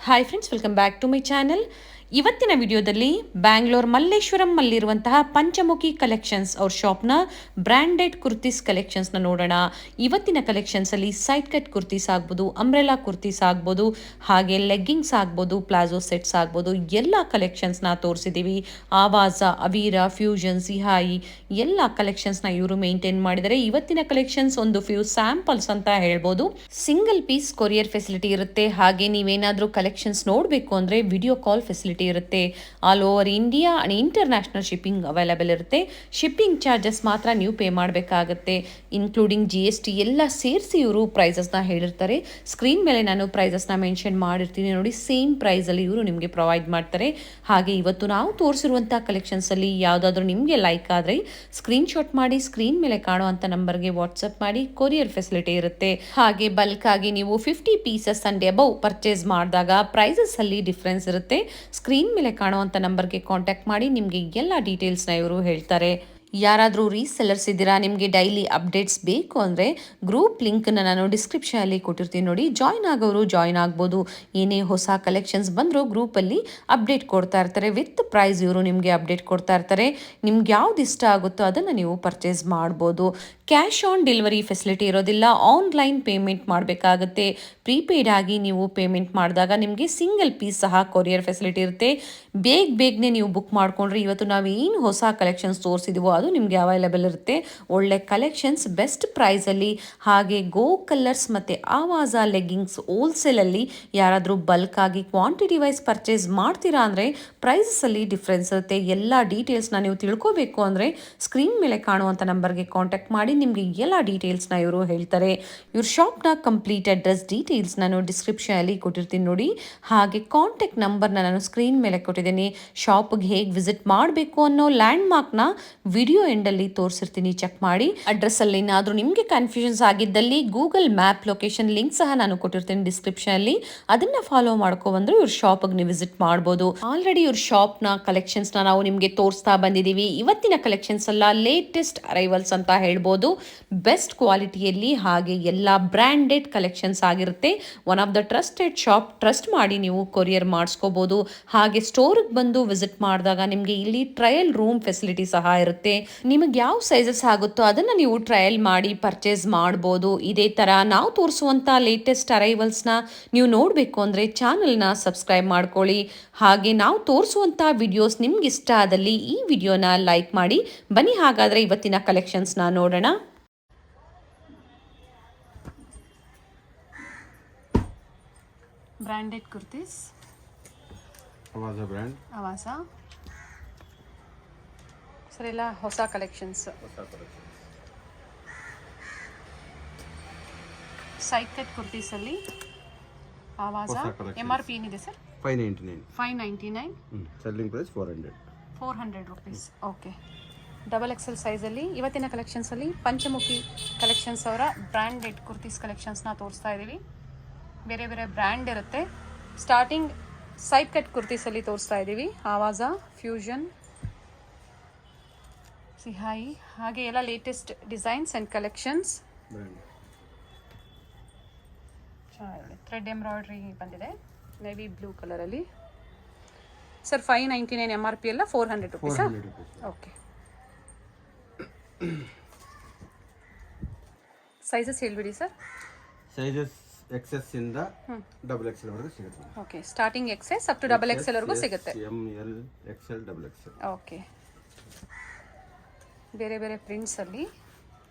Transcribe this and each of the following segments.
Hi friends, welcome back to my channel. ಇವತ್ತಿನ ವಿಡಿಯೋದಲ್ಲಿ ಬ್ಯಾಂಗ್ಳೂರ್ ಮಲ್ಲೇಶ್ವರಂ ಅಲ್ಲಿರುವಂತಹ ಪಂಚಮುಖಿ ಕಲೆಕ್ಷನ್ಸ್ ಅವ್ರ ಶಾಪ್ನ ಬ್ರ್ಯಾಂಡೆಡ್ ಕುರ್ತೀಸ್ ಕಲೆಕ್ಷನ್ಸ್ನ ನೋಡೋಣ. ಇವತ್ತಿನ ಕಲೆಕ್ಷನ್ಸಲ್ಲಿ ಸೈಡ್ ಕಟ್ ಕುರ್ತೀಸ್ ಆಗ್ಬೋದು, ಅಂಬ್ರೆಲಾ ಕುರ್ತೀಸ್ ಆಗ್ಬೋದು, ಹಾಗೆ ಲೆಗ್ಗಿಂಗ್ಸ್ ಆಗ್ಬೋದು, ಪ್ಲಾಜೋ ಸೆಟ್ಸ್ ಆಗ್ಬೋದು, ಎಲ್ಲ ಕಲೆಕ್ಷನ್ಸ್ನ ತೋರಿಸಿದ್ದೀವಿ. ಆವಾಜ, ಅವೀರಾ, ಫ್ಯೂಷನ್, ಸಿಹಾಯಿ ಎಲ್ಲ ಕಲೆಕ್ಷನ್ಸ್ನ ಇವರು ಮೇಂಟೈನ್ ಮಾಡಿದರೆ. ಇವತ್ತಿನ ಕಲೆಕ್ಷನ್ಸ್ ಒಂದು ಫ್ಯೂ ಸ್ಯಾಂಪಲ್ಸ್ ಅಂತ ಹೇಳ್ಬೋದು. ಸಿಂಗಲ್ ಪೀಸ್ ಕೊರಿಯರ್ ಫೆಸಿಲಿಟಿ ಇರುತ್ತೆ. ಹಾಗೆ ನೀವೇನಾದರೂ ಕಲೆಕ್ಷನ್ಸ್ ನೋಡಬೇಕು ಅಂದರೆ ವಿಡಿಯೋ ಕಾಲ್ ಫೆಸಿಲಿಟಿ ಇರುತ್ತೆ. All over India and international shipping available ಇರುತ್ತೆ. ಶಿಪ್ಪಿಂಗ್ ಚಾರ್ಜಸ್ ಮಾತ್ರ ನೀವು ಪೇ ಮಾಡಬೇಕಾಗತ್ತೆ, ಇನ್ಕ್ಲೂಡಿಂಗ್ GST ಎಲ್ಲ ಸೇರಿಸಿ ಇವರು ಪ್ರೈಸಸ್ನ ಹೇಳಿರ್ತಾರೆ. ಸ್ಕ್ರೀನ್ ಮೇಲೆ ನಾನು ಪ್ರೈಸಸ್ನ ಮೆನ್ಷನ್ ಮಾಡಿರ್ತೀನಿ ನೋಡಿ. ಸೇಮ್ ಪ್ರೈಸಲ್ಲಿ ಇವರು ನಿಮಗೆ ಪ್ರೊವೈಡ್ ಮಾಡ್ತಾರೆ. ಹಾಗೆ ಇವತ್ತು ನಾವು ತೋರಿಸಿರುವಂಥ ಕಲೆಕ್ಷನ್ಸಲ್ಲಿ ಯಾವುದಾದ್ರೂ ನಿಮಗೆ ಲೈಕ್ ಆದರೆ ಸ್ಕ್ರೀನ್ಶಾಟ್ ಮಾಡಿ ಸ್ಕ್ರೀನ್ ಮೇಲೆ ಕಾಣುವಂಥ ನಂಬರ್ಗೆ ವಾಟ್ಸಪ್ ಮಾಡಿ. ಕೊರಿಯರ್ ಫೆಸಿಲಿಟಿ ಇರುತ್ತೆ. ಹಾಗೆ ಬಲ್ಕ್ ಆಗಿ ನೀವು 50 ಪೀಸಸ್ ಅಂಡ್ ಅಬೌವ್ ಪರ್ಚೇಸ್ ಮಾಡಿದಾಗ ಪ್ರೈಸಸ್ ಅಲ್ಲಿ ಡಿಫ್ರೆನ್ಸ್ ಇರುತ್ತೆ. ಸ್ಕ್ರೀನ್ ಮೇಲೆ ಕಾಣುವಂಥ ನಂಬರ್ಗೆ ಕಾಂಟ್ಯಾಕ್ಟ್ ಮಾಡಿ, ನಿಮಗೆ ಎಲ್ಲ ಡೀಟೇಲ್ಸ್ನ ಇವರು ಹೇಳ್ತಾರೆ. ಯಾರಾದರೂ ರೀಸೆಲ್ಲರ್ಸ್ ಇದ್ದೀರಾ, ನಿಮಗೆ ಡೈಲಿ ಅಪ್ಡೇಟ್ಸ್ ಬೇಕು ಅಂದರೆ ಗ್ರೂಪ್ ಲಿಂಕ್ನ ನಾನು ಡಿಸ್ಕ್ರಿಪ್ಷನಲ್ಲಿ ಕೊಟ್ಟಿರ್ತೀನಿ ನೋಡಿ. ಜಾಯ್ನ್ ಆಗೋರು ಜಾಯ್ನ್ ಆಗ್ಬೋದು. ಏನೇ ಹೊಸ ಕಲೆಕ್ಷನ್ಸ್ ಬಂದರೂ ಗ್ರೂಪಲ್ಲಿ ಅಪ್ಡೇಟ್ ಕೊಡ್ತಾ ಇರ್ತಾರೆ. ವಿತ್ ಪ್ರೈಸ್ ಇವರು ನಿಮಗೆ ಅಪ್ಡೇಟ್ ಕೊಡ್ತಾ ಇರ್ತಾರೆ. ನಿಮ್ಗೆ ಯಾವ್ದು ಇಷ್ಟ ಆಗುತ್ತೋ ಅದನ್ನು ನೀವು ಪರ್ಚೇಸ್ ಮಾಡ್ಬೋದು. ಕ್ಯಾಶ್ ಆನ್ ಡೆಲಿವರಿ ಫೆಸಿಲಿಟಿ ಇರೋದಿಲ್ಲ. ಆನ್ಲೈನ್ ಪೇಮೆಂಟ್ ಮಾಡಬೇಕಾಗುತ್ತೆ. ಪ್ರೀಪೇಯ್ಡ್ ಆಗಿ ನೀವು ಪೇಮೆಂಟ್ ಮಾಡಿದಾಗ ನಿಮಗೆ ಸಿಂಗಲ್ ಪೀಸ್ ಸಹ ಕೊರಿಯರ್ ಫೆಸಿಲಿಟಿ ಇರುತ್ತೆ. ಬೇಗನೆ ನೀವು ಬುಕ್ ಮಾಡಿಕೊಂಡ್ರೆ ಇವತ್ತು ನಾವು ಏನು ಹೊಸ ಕಲೆಕ್ಷನ್ಸ್ ತೋರಿಸಿದೀವೋ ಅದು ನಿಮಗೆ ಅವೈಲೇಬಲ್ ಇರುತ್ತೆ. ಒಳ್ಳೆ ಕಲೆಕ್ಷನ್ಸ್ ಬೆಸ್ಟ್ ಪ್ರೈಸಲ್ಲಿ. ಹಾಗೆ ಗೋ ಕಲರ್ಸ್ ಮತ್ತು ಆವಾಜ ಲೆಗ್ಗಿಂಗ್ಸ್ ಹೋಲ್ಸೇಲಲ್ಲಿ ಯಾರಾದರೂ ಬಲ್ಕ್ ಆಗಿ ಕ್ವಾಂಟಿಟಿ ವೈಸ್ ಪರ್ಚೇಸ್ ಮಾಡ್ತೀರಾ ಅಂದರೆ ಪ್ರೈಸಸಲ್ಲಿ ಡಿಫ್ರೆನ್ಸ್ ಇರುತ್ತೆ. ಎಲ್ಲ ಡೀಟೇಲ್ಸ್ನ ನೀವು ತಿಳ್ಕೋಬೇಕು ಅಂದರೆ ಸ್ಕ್ರೀನ್ ಮೇಲೆ ಕಾಣುವಂಥ ನಂಬರ್ಗೆ ಕಾಂಟ್ಯಾಕ್ಟ್ ಮಾಡಿ, ನಿಮಗೆ ಎಲ್ಲ ಡೀಟೇಲ್ಸ್ನ ಇವರು ಹೇಳ್ತಾರೆ. ಇವ್ರ ಶಾಪ್ನ ಕಂಪ್ಲೀಟ್ ಅಡ್ರೆಸ್ ಡೀಟೇಲ್ಸ್ ನಾನು ಡಿಸ್ಕ್ರಿಪ್ಷನಲ್ಲಿ ಕೊಟ್ಟಿರ್ತೀನಿ ನೋಡಿ. ಹಾಗೆ ಕಾಂಟ್ಯಾಕ್ಟ್ ನಂಬರ್ನ ನಾನು ಸ್ಕ್ರೀನ್ ಮೇಲೆ ಕೊಟ್ಟಿದ್ದೀನಿ. ಶಾಪ್ಗೆ ಹೇಗೆ ವಿಸಿಟ್ ಮಾಡಬೇಕು ಅನ್ನೋ ಲ್ಯಾಂಡ್ ಮಾರ್ಕ್ನ ವಿಡಿಯೋ ಎಂಡಲ್ಲಿ ತೋರಿಸಿರ್ತೀನಿ, ಚೆಕ್ ಮಾಡಿ. ಅಡ್ರೆಸ್ಸಲ್ಲಿ ಏನಾದರೂ ನಿಮಗೆ ಕನ್ಫ್ಯೂಷನ್ಸ್ ಆಗಿದ್ದಲ್ಲಿ ಗೂಗಲ್ ಮ್ಯಾಪ್ ಲೊಕೇಶನ್ ಲಿಂಕ್ ಸಹ ನಾನು ಕೊಟ್ಟಿರ್ತೀನಿ ಡಿಸ್ಕ್ರಿಪ್ಷನಲ್ಲಿ. ಅದನ್ನು ಫಾಲೋ ಮಾಡ್ಕೊಬಂದ್ರೆ ಇವ್ರ ಶಾಪ್ಗೆ ನೀವು ವಿಸಿಟ್ ಮಾಡ್ಬೋದು. ಆಲ್ರೆಡಿ ಇವ್ರ ಶಾಪ್ನ ಕಲೆಕ್ಷನ್ಸ್ನ ನಾವು ನಿಮಗೆ ತೋರಿಸ್ತಾ ಬಂದಿದ್ದೀವಿ. ಇವತ್ತಿನ ಕಲೆಕ್ಷನ್ಸ್ ಎಲ್ಲ ಲೇಟೆಸ್ಟ್ ಅರೈವಲ್ಸ್ ಅಂತ ಹೇಳ್ಬೋದು. ಬೆಸ್ಟ್ ಕ್ವಾಲಿಟಿಯಲ್ಲಿ ಹಾಗೆ ಎಲ್ಲ ಬ್ರ್ಯಾಂಡೆಡ್ ಕಲೆಕ್ಷನ್ಸ್ ಆಗಿರುತ್ತೆ. One of the trusted shop. Trust ಮಾಡಿ ನೀವು ಕೊರಿಯರ್ ಮಾಡಿಸ್ಕೋಬೋದು. ಹಾಗೆ ಸ್ಟೋರ್ಗೆ ಬಂದು ವಿಸಿಟ್ ಮಾಡಿದಾಗ ನಿಮಗೆ ಇಲ್ಲಿ ಟ್ರಯಲ್ ರೂಮ್ ಫೆಸಿಲಿಟಿ ಸಹ ಇರುತ್ತೆ. ನಿಮಗೆ ಯಾವ ಸೈಜಸ್ ಆಗುತ್ತೋ ಅದನ್ನು ನೀವು ಟ್ರಯಲ್ ಮಾಡಿ ಪರ್ಚೇಸ್ ಮಾಡ್ಬೋದು. ಇದೇ ಥರ ನಾವು ತೋರಿಸುವಂಥ ಲೇಟೆಸ್ಟ್ ಅರೈವಲ್ಸ್ನ ನೀವು ನೋಡಬೇಕು ಅಂದರೆ ಚಾನಲ್ನ ಸಬ್ಸ್ಕ್ರೈಬ್ ಮಾಡ್ಕೊಳ್ಳಿ. ಹಾಗೆ ನಾವು ತೋರಿಸುವಂಥ ವಿಡಿಯೋಸ್ ನಿಮ್ಗೆ ಇಷ್ಟ ಆದಲ್ಲಿ ಈ ವಿಡಿಯೋನ ಲೈಕ್ ಮಾಡಿ. ಬನ್ನಿ ಹಾಗಾದರೆ ಇವತ್ತಿನ ಕಲೆಕ್ಷನ್ಸ್ನ ನೋಡೋಣ. Branded kurtis, Avaja brand, Avaja sir, ಎಲ್ಲ ಹೊಸ ಕಲೆಕ್ಷನ್ಸ್. ಸೈಡ್ ಕಟ್ ಕುರ್ತೀಸಲ್ಲಿ ಆವಾಜ. MRP ಏನಿದೆ sir? 599. Selling price 400 rupees. Okay. XXL ಸೈಜಲ್ಲಿ ಇವತ್ತಿನ ಕಲೆಕ್ಷನ್ಸಲ್ಲಿ ಪಂಚಮುಖಿ ಕಲೆಕ್ಷನ್ಸ್ ಅವರ ಬ್ರ್ಯಾಂಡೆಡ್ ಕುರ್ತೀಸ್ ಕಲೆಕ್ಷನ್ಸ್ನ ತೋರಿಸ್ತಾ ಇದ್ದೀವಿ. ಬೇರೆ ಬೇರೆ ಬ್ರ್ಯಾಂಡ್ ಇರುತ್ತೆ. ಸ್ಟಾರ್ಟಿಂಗ್ ಸೈಡ್ ಕಟ್ ಕುರ್ತೀಸಲ್ಲಿ ತೋರಿಸ್ತಾ ಇದ್ದೀವಿ. ಆವಾಜ, ಫ್ಯೂಷನ್, ಸಿಹಾಯಿ, ಹಾಗೆ ಎಲ್ಲ latest designs and collections. Thread embroidery ಬಂದಿದೆ ನೇವಿ ಬ್ಲೂ ಕಲರಲ್ಲಿ. ಸರ್ 599 MRP ಎಲ್ಲ 400 rupees. ಓಕೆ. ಸೈಜಸ್ ಹೇಳ್ಬಿಡಿ ಸರ್. ಸೈಜಸ್ XS ಇಂದ XXL ವರೆಗೂ ಸಿಗುತ್ತೆ. Okay. Starting XS up to XXL ವರೆಗೂ ಸಿಗುತ್ತೆ. ML XL XXL. ಓಕೆ. ಬೇರೆ ಬೇರೆ ಪ್ರಿಂಟ್ಸ್ ಅಲ್ಲಿ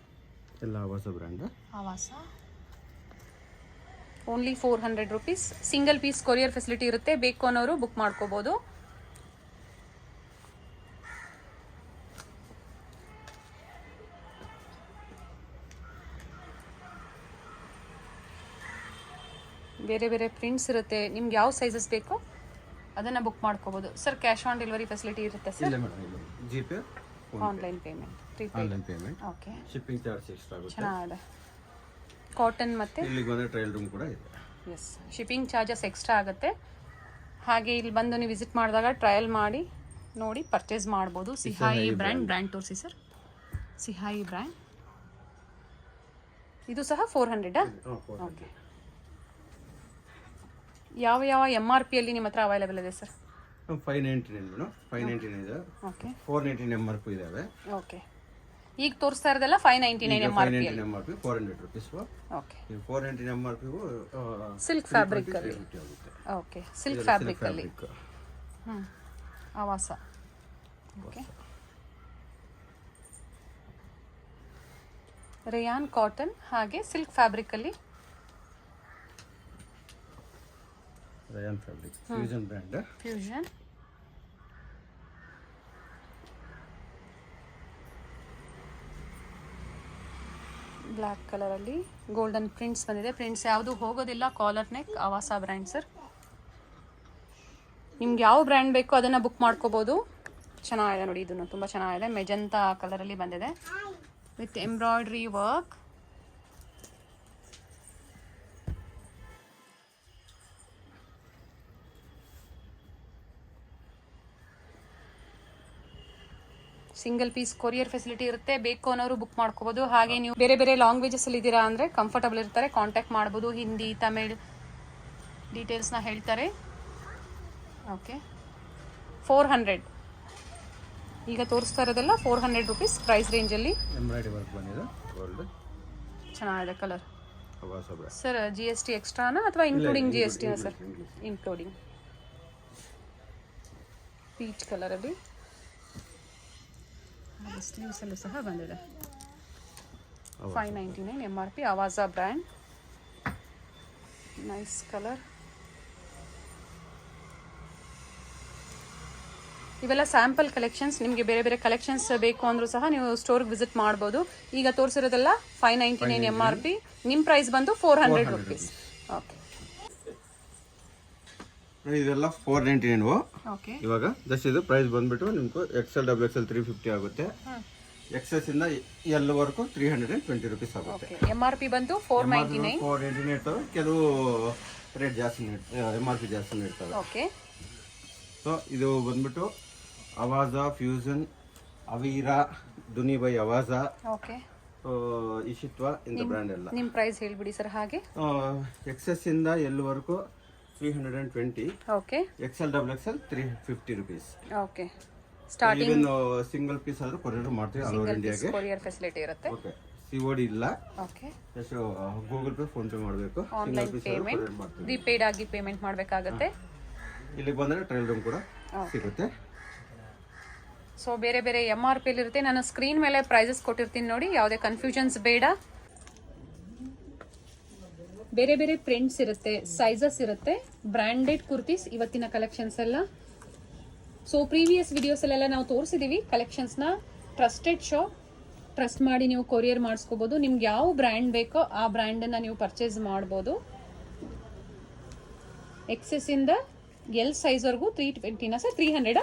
ಎಲ್ಲ Avaja brand. Avaja only 400 rupees. Single piece courier facility ಇರುತ್ತೆ. ಬೇಕು ಅನ್ನೋರು ಬುಕ್ ಮಾಡ್ಕೋಬಹುದು. ಬೇರೆ ಬೇರೆ ಪ್ರಿಂಟ್ಸ್ ಇರುತ್ತೆ. ನಿಮ್ಗೆ ಯಾವ ಸೈಜಸ್ ಬೇಕೋ ಅದನ್ನು ಬುಕ್ ಮಾಡ್ಕೋಬೋದು. Sir cash on delivery facility ಇರುತ್ತೆ ಸರ್? ಇಲ್ಲ madam, GPay, online payment, online payment. Okay. Shipping charge extra ಆಗುತ್ತೆ. ಚೆನ್ನಾಗಿದೆ. ಕಾಟನ್ ಮತ್ತು ಇಲ್ಲಿಗೆ ಬಂದರೆ ಟ್ರಯಲ್ ರೂಮ್ ಕೂಡ ಇದೆ. ಎಸ್, ಶಿಪ್ಪಿಂಗ್ ಚಾರ್ಜಸ್ ಎಕ್ಸ್ಟ್ರಾ ಆಗುತ್ತೆ. ಹಾಗೆ ಇಲ್ಲಿ ಬಂದು ನೀವು ವಿಸಿಟ್ ಮಾಡಿದಾಗ ಟ್ರಯಲ್ ಮಾಡಿ ನೋಡಿ ಪರ್ಚೇಸ್ ಮಾಡ್ಬೋದು. ಸಿಹಾಯಿ ಬ್ರ್ಯಾಂಡ್ ತೋರಿಸಿ ಸರ್. ಸಿಹಾಯಿ ಬ್ರ್ಯಾಂಡ್ ಇದು ಸಹ 400. ಓಕೆ. ಯಾವ ಯಾವ MRP ಅಲ್ಲಿ ನಿಮ್ಮ ಹತ್ರ ಅವೈಲೇಬಲ್ ಇದೆ ಸರ್? 599 ಮೇಡಮ್, 599 ಇದೆ. ಓಕೆ 499 MRP ಇದಾವೆ. ಓಕೆ, ಈಗ ತೋರಿಸ್ತಾ ಇರೋದೆಲ್ಲ 599 MRP ಅಲ್ಲಿ. 599 MRP 400 rupees. Okay, 499 MRP silk fabric ಅಲ್ಲಿ. ಆಗುತ್ತೆ. ಓಕೆ, ಸಿಲ್ಕ್ ಫ್ಯಾಬ್ರಿಕ್ ಅಲ್ಲಿ. ಆವಾಸ. ಓಕೆ, ರೇಯಾನ್ ಕಾಟನ್ ಹಾಗೆ ಸಿಲ್ಕ್ ಫ್ಯಾಬ್ರಿಕ್ ಅಲ್ಲಿ. Riyan fabric fusion brand. Fusion black colour ಅಲ್ಲಿ ಗೋಲ್ಡನ್ ಪ್ರಿಂಟ್ಸ್ ಬಂದಿದೆ. ಪ್ರಿಂಟ್ಸ್ ಯಾವುದು ಹೋಗೋದಿಲ್ಲ. ಕಾಲರ್ ನೆಕ್, ಆವಾಸ ಬ್ರ್ಯಾಂಡ್ ಸರ್. ನಿಮ್ಗೆ ಯಾವ ಬ್ರ್ಯಾಂಡ್ ಬೇಕೋ ಅದನ್ನು ಬುಕ್ ಮಾಡ್ಕೋಬೋದು. ಚೆನ್ನಾಗಿದೆ ನೋಡಿ, ಇದನ್ನು ತುಂಬ ಚೆನ್ನಾಗಿದೆ. ಮೆಜಂತಾ ಕಲರಲ್ಲಿ ಬಂದಿದೆ with embroidery work. Single piece courier facility ಇರುತ್ತೆ. ಬೇಕು ಅನ್ನೋರು ಬುಕ್ ಮಾಡ್ಕೋಬೋದು. ಹಾಗೆ ನೀವು ಬೇರೆ ಬೇರೆ ಲ್ಯಾಂಗ್ವೇಜಸ್ ಅಲ್ಲಿ ಇದ್ದೀರಾ ಅಂದರೆ ಕಂಫರ್ಟಬಲ್ ಇರ್ತಾರೆ, ಕಾಂಟ್ಯಾಕ್ಟ್ ಮಾಡ್ಬೋದು. ಹಿಂದಿ, ತಮಿಳ್ ಡೀಟೇಲ್ಸ್ನ ಹೇಳ್ತಾರೆ. ಓಕೆ, 400 ಈಗ ತೋರಿಸ್ತಾ ಇರೋದೆಲ್ಲ 400 ರುಪೀಸ್ ಪ್ರೈಸ್ ರೇಂಜಲ್ಲಿ. ಎಂಬ್ರಾಯ್ಡ್ರಿ ವರ್ಕ್ ಬಂದಿದೆ, ಗೋಲ್ಡ್ ಚೆನ್ನಾಗಿದೆ ಕಲರ್. ಆವಾಸ ಬ್ರ್ಯಾಂಡ್ ಸರ್ GST ಎಕ್ಸ್ಟ್ರಾನಾ ಅಥವಾ ಇನ್ಕ್ಲೂಡಿಂಗ್ GSTನಾ ಸರ್? ಇನ್ಕ್ಲೂಡಿಂಗ್. ಪೀಚ್ ಕಲರಲ್ಲಿ ಸ್ಲೀವ್ಸ್ ಅಲ್ಲೂ ಸಹ ಬಂದಿದೆ. 599 MRP, Avasa brand. Nice colour. ಇವೆಲ್ಲ ಸ್ಯಾಂಪಲ್ ಕಲೆಕ್ಷನ್ಸ್. ನಿಮಗೆ ಬೇರೆ ಬೇರೆ ಕಲೆಕ್ಷನ್ಸ್ ಬೇಕು ಅಂದರೂ ಸಹ ನೀವು ಸ್ಟೋರ್ಗೆ ವಿಸಿಟ್ ಮಾಡ್ಬೋದು. ಈಗ ತೋರಿಸಿರೋದೆಲ್ಲ 599 MRP. ನಿಮ್ಮ ಪ್ರೈಸ್ ಬಂದು 400 ರುಪೀಸ್. ಓಕೆ, ಇದೆಲ್ಲ 499. ಓಕೆ, ಇವಾಗ ಜಸ್ಟ್ ಇದು ಪ್ರೈಸ್ ಬಂದ್ಬಿಟ್ಟು ನಿಮ್ಗೆ XL XXL 350 ಆಗುತ್ತೆ. XS ಇಂದ L ವರೆಗೂ 320 ರುಪೀಸ್ ಆಗುತ್ತೆ. ಓಕೆ. MRP ಬಂದು 499. 499 ಇರ್ತವೆ. ಕೆಲವು ರೇಟ್ ಜಾಸ್ತಿ MRP ಜಾಸ್ತಿ ಇರ್ತವೆ. ಓಕೆ, ಸೊ ಇದು ಬಂದ್ಬಿಟ್ಟು ಆವಾಸ ಫ್ಯೂಷನ್, ಅವೀರಾ, ದುನಿ ಬೈ ಆವಾಸ, ಓಕೆ, ಇಶಿತ್ವ ಇಂಥ ಬ್ರ್ಯಾಂಡ್ ಎಲ್ಲ. ನಿಮ್ಮ ಪ್ರೈಸ್ ಹೇಳ್ಬಿಡಿ ಸರ್. ಹಾಗೆ XS ಇಂದ L ವರೆಗೂ 320. Okay, XL XXL 350 rupees. Okay. Starting even single piece ಆದ್ರೂ ಕೊರಿಯರ್ ಮಾಡ್ತೀವಿ ಆಲ್ ಓವರ್ ಇಂಡಿಯಾಗೆ. ಕೊರಿಯರ್ ಫೆಸಿಲಿಟಿ ಇರುತ್ತೆ. ಓಕೆ, COD ಇಲ್ಲ. Okay, just Google Pay, PhonePe ಮಾಡಬೇಕು. ಆನ್ಲೈನ್ ಪೇಮೆಂಟ್, ಪ್ರೀಪೇಯ್ಡ್ ಆಗಿ ಪೇಮೆಂಟ್ ಮಾಡಬೇಕಾಗುತ್ತೆ. ಇಲ್ಲಿಗೆ ಬಂದರೆ ಟ್ರಯಲ್ ರೂಮ್ ಕೂಡ ಸಿಗುತ್ತೆ. ಸೊ ಬೇರೆ ಬೇರೆ MRP ಇರುತ್ತೆ. ನಾನು ಸ್ಕ್ರೀನ್ ಮೇಲೆ ಪ್ರೈಸಸ್ ಕೊಟ್ಟಿರ್ತೀನಿ ನೋಡಿ, ಯಾವುದೇ ಕನ್ಫ್ಯೂಷನ್ಸ್ ಬೇಡ. ಬೇರೆ ಬೇರೆ ಪ್ರಿಂಟ್ಸ್ ಇರುತ್ತೆ, ಸೈಜಸ್ ಇರುತ್ತೆ. ಬ್ರ್ಯಾಂಡೆಡ್ ಕುರ್ತೀಸ್ ಇವತ್ತಿನ ಕಲೆಕ್ಷನ್ಸ್ ಎಲ್ಲ. ಸೊ ಪ್ರೀವಿಯಸ್ ವಿಡಿಯೋಸಲ್ಲೆಲ್ಲ ನಾವು ತೋರಿಸಿದ್ದೀವಿ ಕಲೆಕ್ಷನ್ಸ್ನ. ಟ್ರಸ್ಟೆಡ್ ಶಾಪ್, ಟ್ರಸ್ಟ್ ಮಾಡಿ ನೀವು ಕೊರಿಯರ್ ಮಾಡಿಸ್ಕೋಬೋದು. ನಿಮ್ಗೆ ಯಾವ ಬ್ರ್ಯಾಂಡ್ ಬೇಕೋ ಆ ಬ್ರ್ಯಾಂಡನ್ನು ನೀವು ಪರ್ಚೇಸ್ ಮಾಡ್ಬೋದು. XS ಇಂದ L ಸೈಜ್ವರೆಗೂ 320ನಾ sir? 300?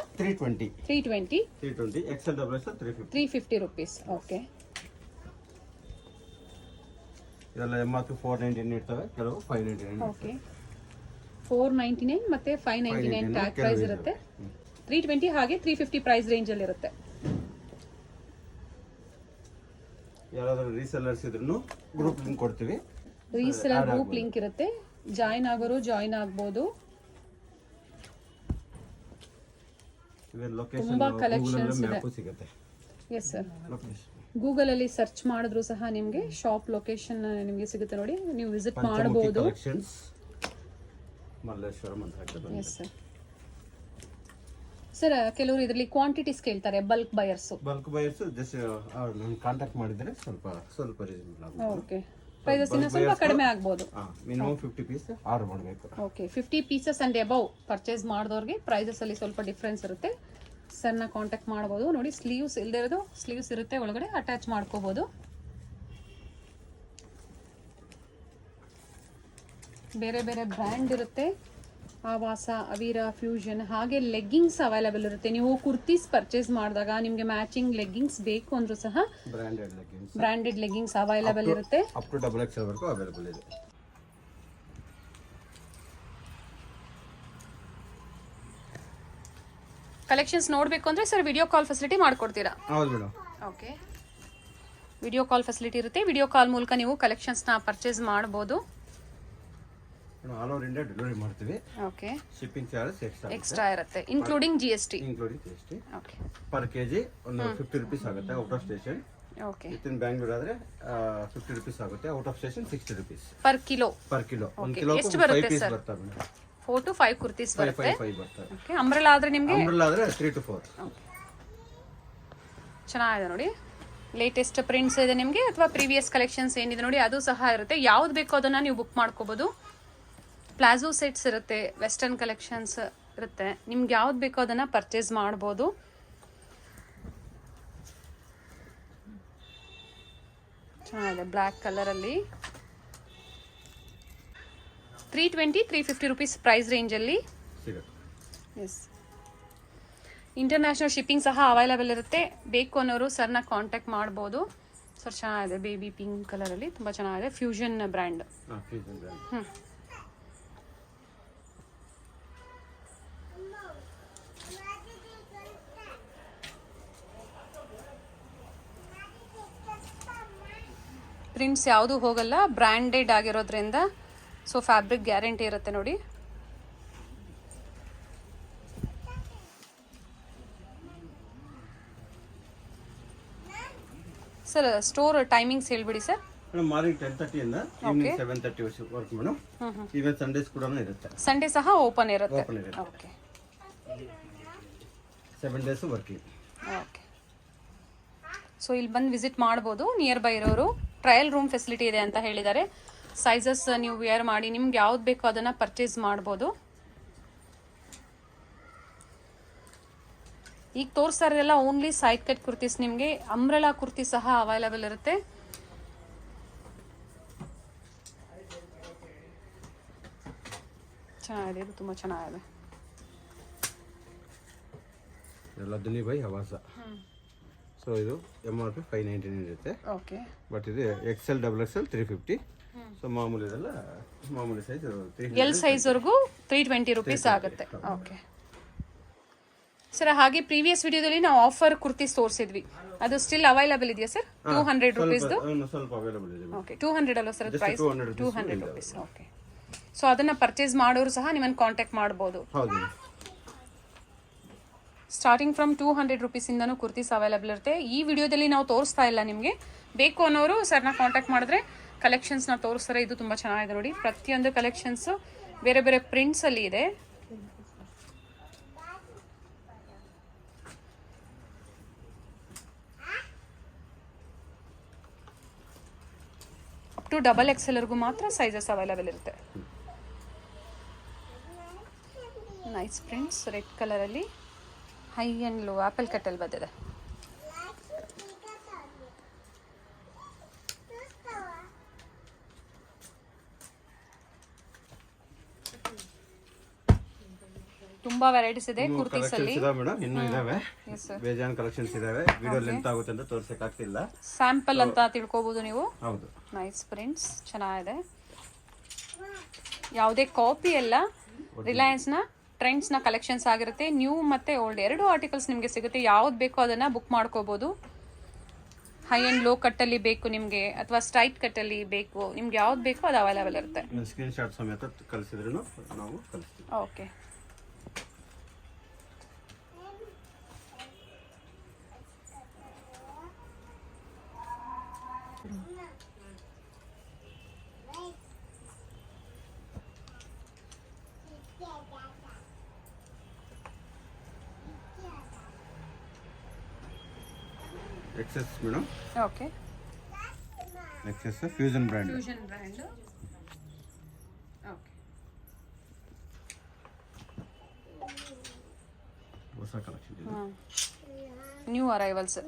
320 XL XXL 350 rupees. Okay, ಇದೆಲ್ಲ MRP 499 ಇರ್ತವೆ, ಕೆಲವು 599. ಓಕೆ, 499 ಮತ್ತೆ 599 ಟ್ಯಾಗ್ ಪ್ರೈಸ್ ಇರುತ್ತೆ. 320 ಹಾಗೆ 350 ಪ್ರೈಸ್ ರೇಂಜ್ ಅಲ್ಲಿ ಇರುತ್ತೆ. ಯಾರಾದರೂ ರೀಸೆಲ್ಲರ್ಸ್ ಇದ್ರೂ ಗ್ರೂಪ್ ಲಿಂಕ್ ಕೊಡ್ತೀವಿ. ರೀಸೆಲ್ಲರ್ ಗ್ರೂಪ್ ಲಿಂಕ್ ಇರುತ್ತೆ. ಜಾಯಿನ್ ಆಗೋರು ಜಾಯಿನ್ ಆಗ್ಬೋದು. ತುಂಬಾ ಕಲೆಕ್ಷನ್ಸ್ ಇದೆ. ಎಸ್ ಸರ್, ಗೂಗಲ್ ಅಲ್ಲಿ ಸರ್ಚ್ ಮಾಡಿದ್ರು ಸಹ ನಿಮಗೆ ಶಾಪ್ ಲೊಕೇಶನ್ ನಿಮಗೆ ಸಿಗುತ್ತೆ ನೋಡಿ, ನೀವು ವಿಸಿಟ್ ಮಾಡಬಹುದು. Yes sir. ಸರ್ ಕೆಲವರು ಇದರಲ್ಲಿ ಕ್ವಾಂಟಿಟೀಸ್ ಕೇಳ್ತಾರೆ, ಬಲ್ಕ್ ಬಯರ್ಸ್ ಜಸ್ಟ್ ಕಾಂಟ್ಯಾಕ್ಟ್ ಮಾಡಿದ್ರೆ ಸ್ವಲ್ಪ ರೀಸನಬಲ್ ಆಗುತ್ತೆ. ಓಕೆ, ಪ್ರೈಸಸ್ ಇನ್ನು ಸ್ವಲ್ಪ ಕಡಿಮೆ ಆಗ್ಬೋದು. ಮಿನಿಮಮ್ 50 ಪೀಸ್ ಆರ್ಡರ್ ಮಾಡಬೇಕು. Okay, 50 pieces and above purchase ಮಾಡಿದವ್ರಿಗೆ ಪ್ರೈಸಸ್ ಅಲ್ಲಿ ಸ್ವಲ್ಪ ಡಿಫ್ರೆನ್ಸ್ ಇರುತ್ತೆ. ಸರ್ನ ಕಾಂಟ್ಯಾಕ್ಟ್ ಮಾಡ್ಬೋದು. ನೋಡಿ, ಸ್ಲೀವ್ಸ್ ಇಲ್ಲದೆ ಇರೋದು ಸ್ಲೀವ್ಸ್ ಇರುತ್ತೆ, ಒಳಗಡೆ ಅಟ್ಯಾಚ್ ಮಾಡ್ಕೋಬಹುದು. ಬೇರೆ ಬೇರೆ ಬ್ರ್ಯಾಂಡ್ ಇರುತ್ತೆ. ಆವಾಸ, ಅವೀರಾ, ಫ್ಯೂಷನ್, ಹಾಗೆ ಲೆಗ್ಗಿಂಗ್ಸ್ ಅವೈಲೇಬಲ್ ಇರುತ್ತೆ. ನೀವು ಕುರ್ತೀಸ್ ಪರ್ಚೇಸ್ ಮಾಡಿದಾಗ ನಿಮಗೆ ಮ್ಯಾಚಿಂಗ್ ಲೆಗ್ಗಿಂಗ್ಸ್ ಬೇಕು ಅಂದ್ರೂ ಸಹ ಬ್ರಾಂಡೆಡ್ ಲೆಗ್ಗಿಂಗ್ಸ್ ಅವೈಲೇಬಲ್ ಇರುತ್ತೆ. ಅಪ್ ಟು XXL ವರೆಗೂ ಅವೈಲೇಬಲ್ ಇದೆ. ಕಲೆಕ್ಷನ್ಸ್ ನೋಡಬೇಕು ಅಂದ್ರೆ ಸರ್ ವಿಡಿಯೋ ಕಾಲ್ ಫೆಸಿಲಿಟಿ ಮಾಡ್ಕೊಡ್ತೀರಾ? ಹೌದು madam. Okay, video call facility ಇರುತ್ತೆ. ವಿಡಿಯೋ ಕಾಲ್ ಮೂಲಕ ನೀವು ಕಲೆಕ್ಷನ್ಸ್ನ ಪರ್ಚೇಸ್ ಮಾಡ್ಬೋದು. ಆಲ್ ಓವರ್ ಇಂಡಿಯಾ ಡೆಲಿವರಿ ಮಾಡ್ತೀವಿ. ಓಕೆ. ಶಿಪ್ಪಿಂಗ್ ಚಾರ್ಜಸ್ ಎಕ್ಸ್ಟ್ರಾ ಇರುತ್ತೆ including GST. Including GST. Okay. Per KG ಒಂದು 50 rupees ಆಗುತ್ತೆ out of station. Okay. Within Bangalore ಆದ್ರೆ 50 rupees ಆಗುತ್ತೆ, out of station 60 rupees per kilo. ಒಂದು ಕಿಲೋ ಎಷ್ಟು ಬರುತ್ತೆ 5 ಪೀಸ್ ಸರ್? ಬರ್ತವೆ. 4 to 5 ಕುರ್ತೀಸ್ ಬರುತ್ತೆ. 5 ಬರ್ತವೆ. ಓಕೆ. ಅಂಬ್ರೆಲಾ ಆದ್ರೆ ನಿಮಗೆ ಅಂಬ್ರೆಲಾ ಆದ್ರೆ 3 to 4. ಚೆನ್ನಾಗಿದೆ ನೋಡಿ. ಲೇಟೆಸ್ಟ್ ಪ್ರಿಂಟ್ಸ್ ಇದೆ ನಿಮಗೆ ಅಥವಾ ಪ್ರೀವಿಯಸ್ ಕಲೆಕ್ಷನ್ಸ್ ಏನಿದೆ ನೋಡಿ ಅದು ಸಹ ಇರುತ್ತೆ. ಯಾವ್ದು ಬೇಕೋ ಅದನ್ನ ನೀವು ಬುಕ್ ಮಾಡ್ಕೋಬಹುದು. ಪ್ಲಾಜೋ ಸೆಟ್ಸ್ ಇರುತ್ತೆ, ವೆಸ್ಟರ್ನ್ ಕಲೆಕ್ಷನ್ಸ್ ಇರುತ್ತೆ. ನಿಮ್ಗೆ ಯಾವ್ದು ಬೇಕೋ ಅದನ್ನ ಪರ್ಚೇಸ್ ಮಾಡ್ಬೋದು. ಚೆನ್ನಾಗಿದೆ ಬ್ಲ್ಯಾಕ್ ಕಲರ್ ಅಲ್ಲಿ. 320-350 rupees ಪ್ರೈಸ್ ರೇಂಜ್ ಅಲ್ಲಿ ಸಿಗುತ್ತೆ. ಎಸ್. ಇಂಟರ್ನ್ಯಾಷನಲ್ ಶಿಪ್ಪಿಂಗ್ ಸಹ ಅವೈಲೇಬಲ್ ಇರುತ್ತೆ. ಬೇಕು ಅನ್ನೋರು ಸರ್ನ ಕಾಂಟ್ಯಾಕ್ಟ್ ಮಾಡ್ಬೋದು. ಸರ್ ಚೆನ್ನಾಗಿದೆ, ಬೇಬಿ ಪಿಂಕ್ ಕಲರಲ್ಲಿ ತುಂಬ ಚೆನ್ನಾಗಿದೆ. Fusion brand. ಪ್ರಿಂಟ್ಸ್ ಯಾವುದು ಹೋಗಲ್ಲ, ಬ್ರ್ಯಾಂಡೆಡ್ ಆಗಿರೋದ್ರಿಂದ. ಸೊ ಫ್ಯಾಬ್ರಿಕ್ ಗ್ಯಾರಂಟಿ ಇರುತ್ತೆ ನೋಡಿ. ಸರ್ ಸ್ಟೋರ್ ಟೈಮಿಂಗ್ಸ್ ಹೇಳ್ಬಿಡಿ ಸರ್. ಮೇಡಮ್ ಮಾರ್ನಿಂಗ್ 10:30 ಇಂದ evening 7:30 work madam. Even Sundays ಕೂಡ ಇರುತ್ತೆ. ಸಂಡೇ ಸಹ ಓಪನ್ ಇರುತ್ತೆ. Okay. 7 days working. Okay. So ಇಲ್ಲಿ ಬಂದು ವಿಸಿಟ್ ಮಾಡ್ಬೋದು ನಿಯರ್ ಬೈ ಇರೋರು. ಟ್ರಯಲ್ ರೂಮ್ ಫೆಸಿಲಿಟಿ ಇದೆ ಅಂತ ಹೇಳಿದ್ದಾರೆ. ಸೈಜಸ್ ನೀವು ವೇರ್ ಮಾಡಿ ನಿಮ್ಗೆ ಯಾವ್ದು ಬೇಕೋ ಅದನ್ನು ಪರ್ಚೇಸ್ ಮಾಡ್ಬೋದು. ಈಗ ತೋರಿಸ್ತಾ ಇರೋದೆಲ್ಲ ಓನ್ಲಿ ಸೈಡ್ ಕಟ್ ಕುರ್ತೀಸ್. ನಿಮಗೆ ಅಂಬ್ರೆಲಾ ಕುರ್ತಿ ಸಹ ಅವೈಲೇಬಲ್ ಇರುತ್ತೆ. ಚೆನ್ನಾಗಿದೆ, ಇದು ತುಂಬ ಚೆನ್ನಾಗಿದೆ. ಎಲ್ಲ ದುನಿ ಬೈ ಹವಾಸ. ಸೊ ಇದು MRP 599 ಇರುತ್ತೆ. ಓಕೆ. ಬಟ್ ಇದು XL XXL 350. ಸೊ ಮಾಮೂಲಿ ಇದೆಲ್ಲ ಮಾಮೂಲಿ ಸೈಜ್ ಎಲ್ ಸೈಜ್ವರೆಗೂ 320 rupees ಆಗುತ್ತೆ. Okay sir. ಹಾಗೆ ಪ್ರೀವಿಯಸ್ ವಿಡಿಯೋದಲ್ಲಿ ನಾವು ಆಫರ್ ಕುರ್ತೀಸ್ ತೋರಿಸಿದ್ವಿ, ಅದು ಸ್ಟಿಲ್ ಅವೈಲೇಬಲ್ ಇದೆಯಾ ಸರ್? 200 rupees. ಸ್ವಲ್ಪ ಅವೈಲೇಬಲ್ ಇದೆ. ಓಕೆ. 200 ಅಲ್ಲ sir price? 200 rupees. Okay. So ಅದನ್ನ ಪರ್ಚೇಸ್ ಮಾಡೋರು ಸಹ ನಿಮ್ಮನ್ನು ಕಾಂಟ್ಯಾಕ್ಟ್ ಮಾಡ್ಬೋದು. ಹೌದು. ಸ್ಟಾರ್ಟಿಂಗ್ ಫ್ರಮ್ 200 rupees ಇಂದನೂ ಕುರ್ತೀಸ್ ಅವೈಲೇಬಲ್ ಇರುತ್ತೆ. ಈ ವಿಡಿಯೋದಲ್ಲಿ ನಾವು ತೋರಿಸ್ತಾ ಇಲ್ಲ. ನಿಮಗೆ ಬೇಕು ಅನ್ನೋರು ಸರ್ನ ಕಾಂಟ್ಯಾಕ್ಟ್ ಮಾಡಿದ್ರೆ ಕಲೆಕ್ಷನ್ಸ್ನ ತೋರಿಸ್ತಾರೆ. ಇದು ತುಂಬ ಚೆನ್ನಾಗಿದೆ ನೋಡಿ. ಪ್ರತಿಯೊಂದು ಕಲೆಕ್ಷನ್ಸು ಬೇರೆ ಬೇರೆ ಪ್ರಿಂಟ್ಸಲ್ಲಿ ಇದೆ. ಅಪ್ ಟು XXL ಮಾತ್ರ ಸೈಜಸ್ ಅವೈಲೇಬಲ್ ಇರುತ್ತೆ. ನೈಸ್ ಪ್ರಿಂಟ್ಸ್ ರೆಡ್ ಕಲರಲ್ಲಿ ಹೈ ಆ್ಯಂಡ್ ಲೋ ಆಪಲ್ ಕಟ್ಟಲ್ಲಿ ಬಂದಿದೆ. ತುಂಬಾ ವೆರೈಟೀಸ್ ಇದೆ ಕುರ್ತೀಸ್ ಅಲ್ಲಿ ಮೇಡಮ್. ಇನ್ನೂ ಇದಾವೆ, ಬೇಜಾನ್ ಕಲೆಕ್ಷನ್ಸ್ ಇದಾವೆ. ವಿಡಿಯೋ ಲೆಂತ್ ಆಗುತ್ತೆ ಅಂತ ತೋರ್ಸಕ್ಕೆ ಆಗ್ತಿಲ್ಲ. ಸ್ಯಾಂಪಲ್ ಅಂತ ತಿಳ್ಕೋಬಹುದು ನೀವು. ಹೌದು. ನೈಸ್ ಪ್ರಿಂಟ್ಸ್ ಚೆನ್ನಾಗಿದೆ. ಯಾವುದೇ ಕಾಪಿ ಎಲ್ಲ ರಿಲಯನ್ಸ್ ನ ಟ್ರೆಂಡ್ಸ್ ನ ಕಲೆಕ್ಷನ್ಸ್ ಆಗಿರುತ್ತೆ. ನ್ಯೂ ಮತ್ತೆ ಓಲ್ಡ್ ಎರಡು ಆರ್ಟಿಕಲ್ಸ್ ನಿಮಗೆ ಸಿಗುತ್ತೆ. ಯಾವ್ದು ಬೇಕೋ ಅದನ್ನ ಬುಕ್ ಮಾಡ್ಕೋಬಹುದು. ಹೈ ಅಂಡ್ ಲೋ ಕಟ್ಟಲ್ಲಿ ಬೇಕು ನಿಮಗೆ ಅಥವಾ ಸ್ಟ್ರೈಟ್ ಕಟ್ಟಲ್ಲಿ ಬೇಕು, ನಿಮ್ಗೆ ಯಾವ್ದು ಬೇಕೋ ಅದು ಅವೈಲೇಬಲ್ ಇರುತ್ತೆ. ಸ್ಕ್ರೀನ್ ಶಾಟ್ ಸಮೇತ ಕಳಿಸಿದ್ರು ನಾವು ಕಳಿಸ್ತೀವಿ. Okay. XS madam. Okay. XS fusion brand. Okay. ಹೊಸ ಕಲೆಕ್ಷನ್ ಇದೆ. New arrivals.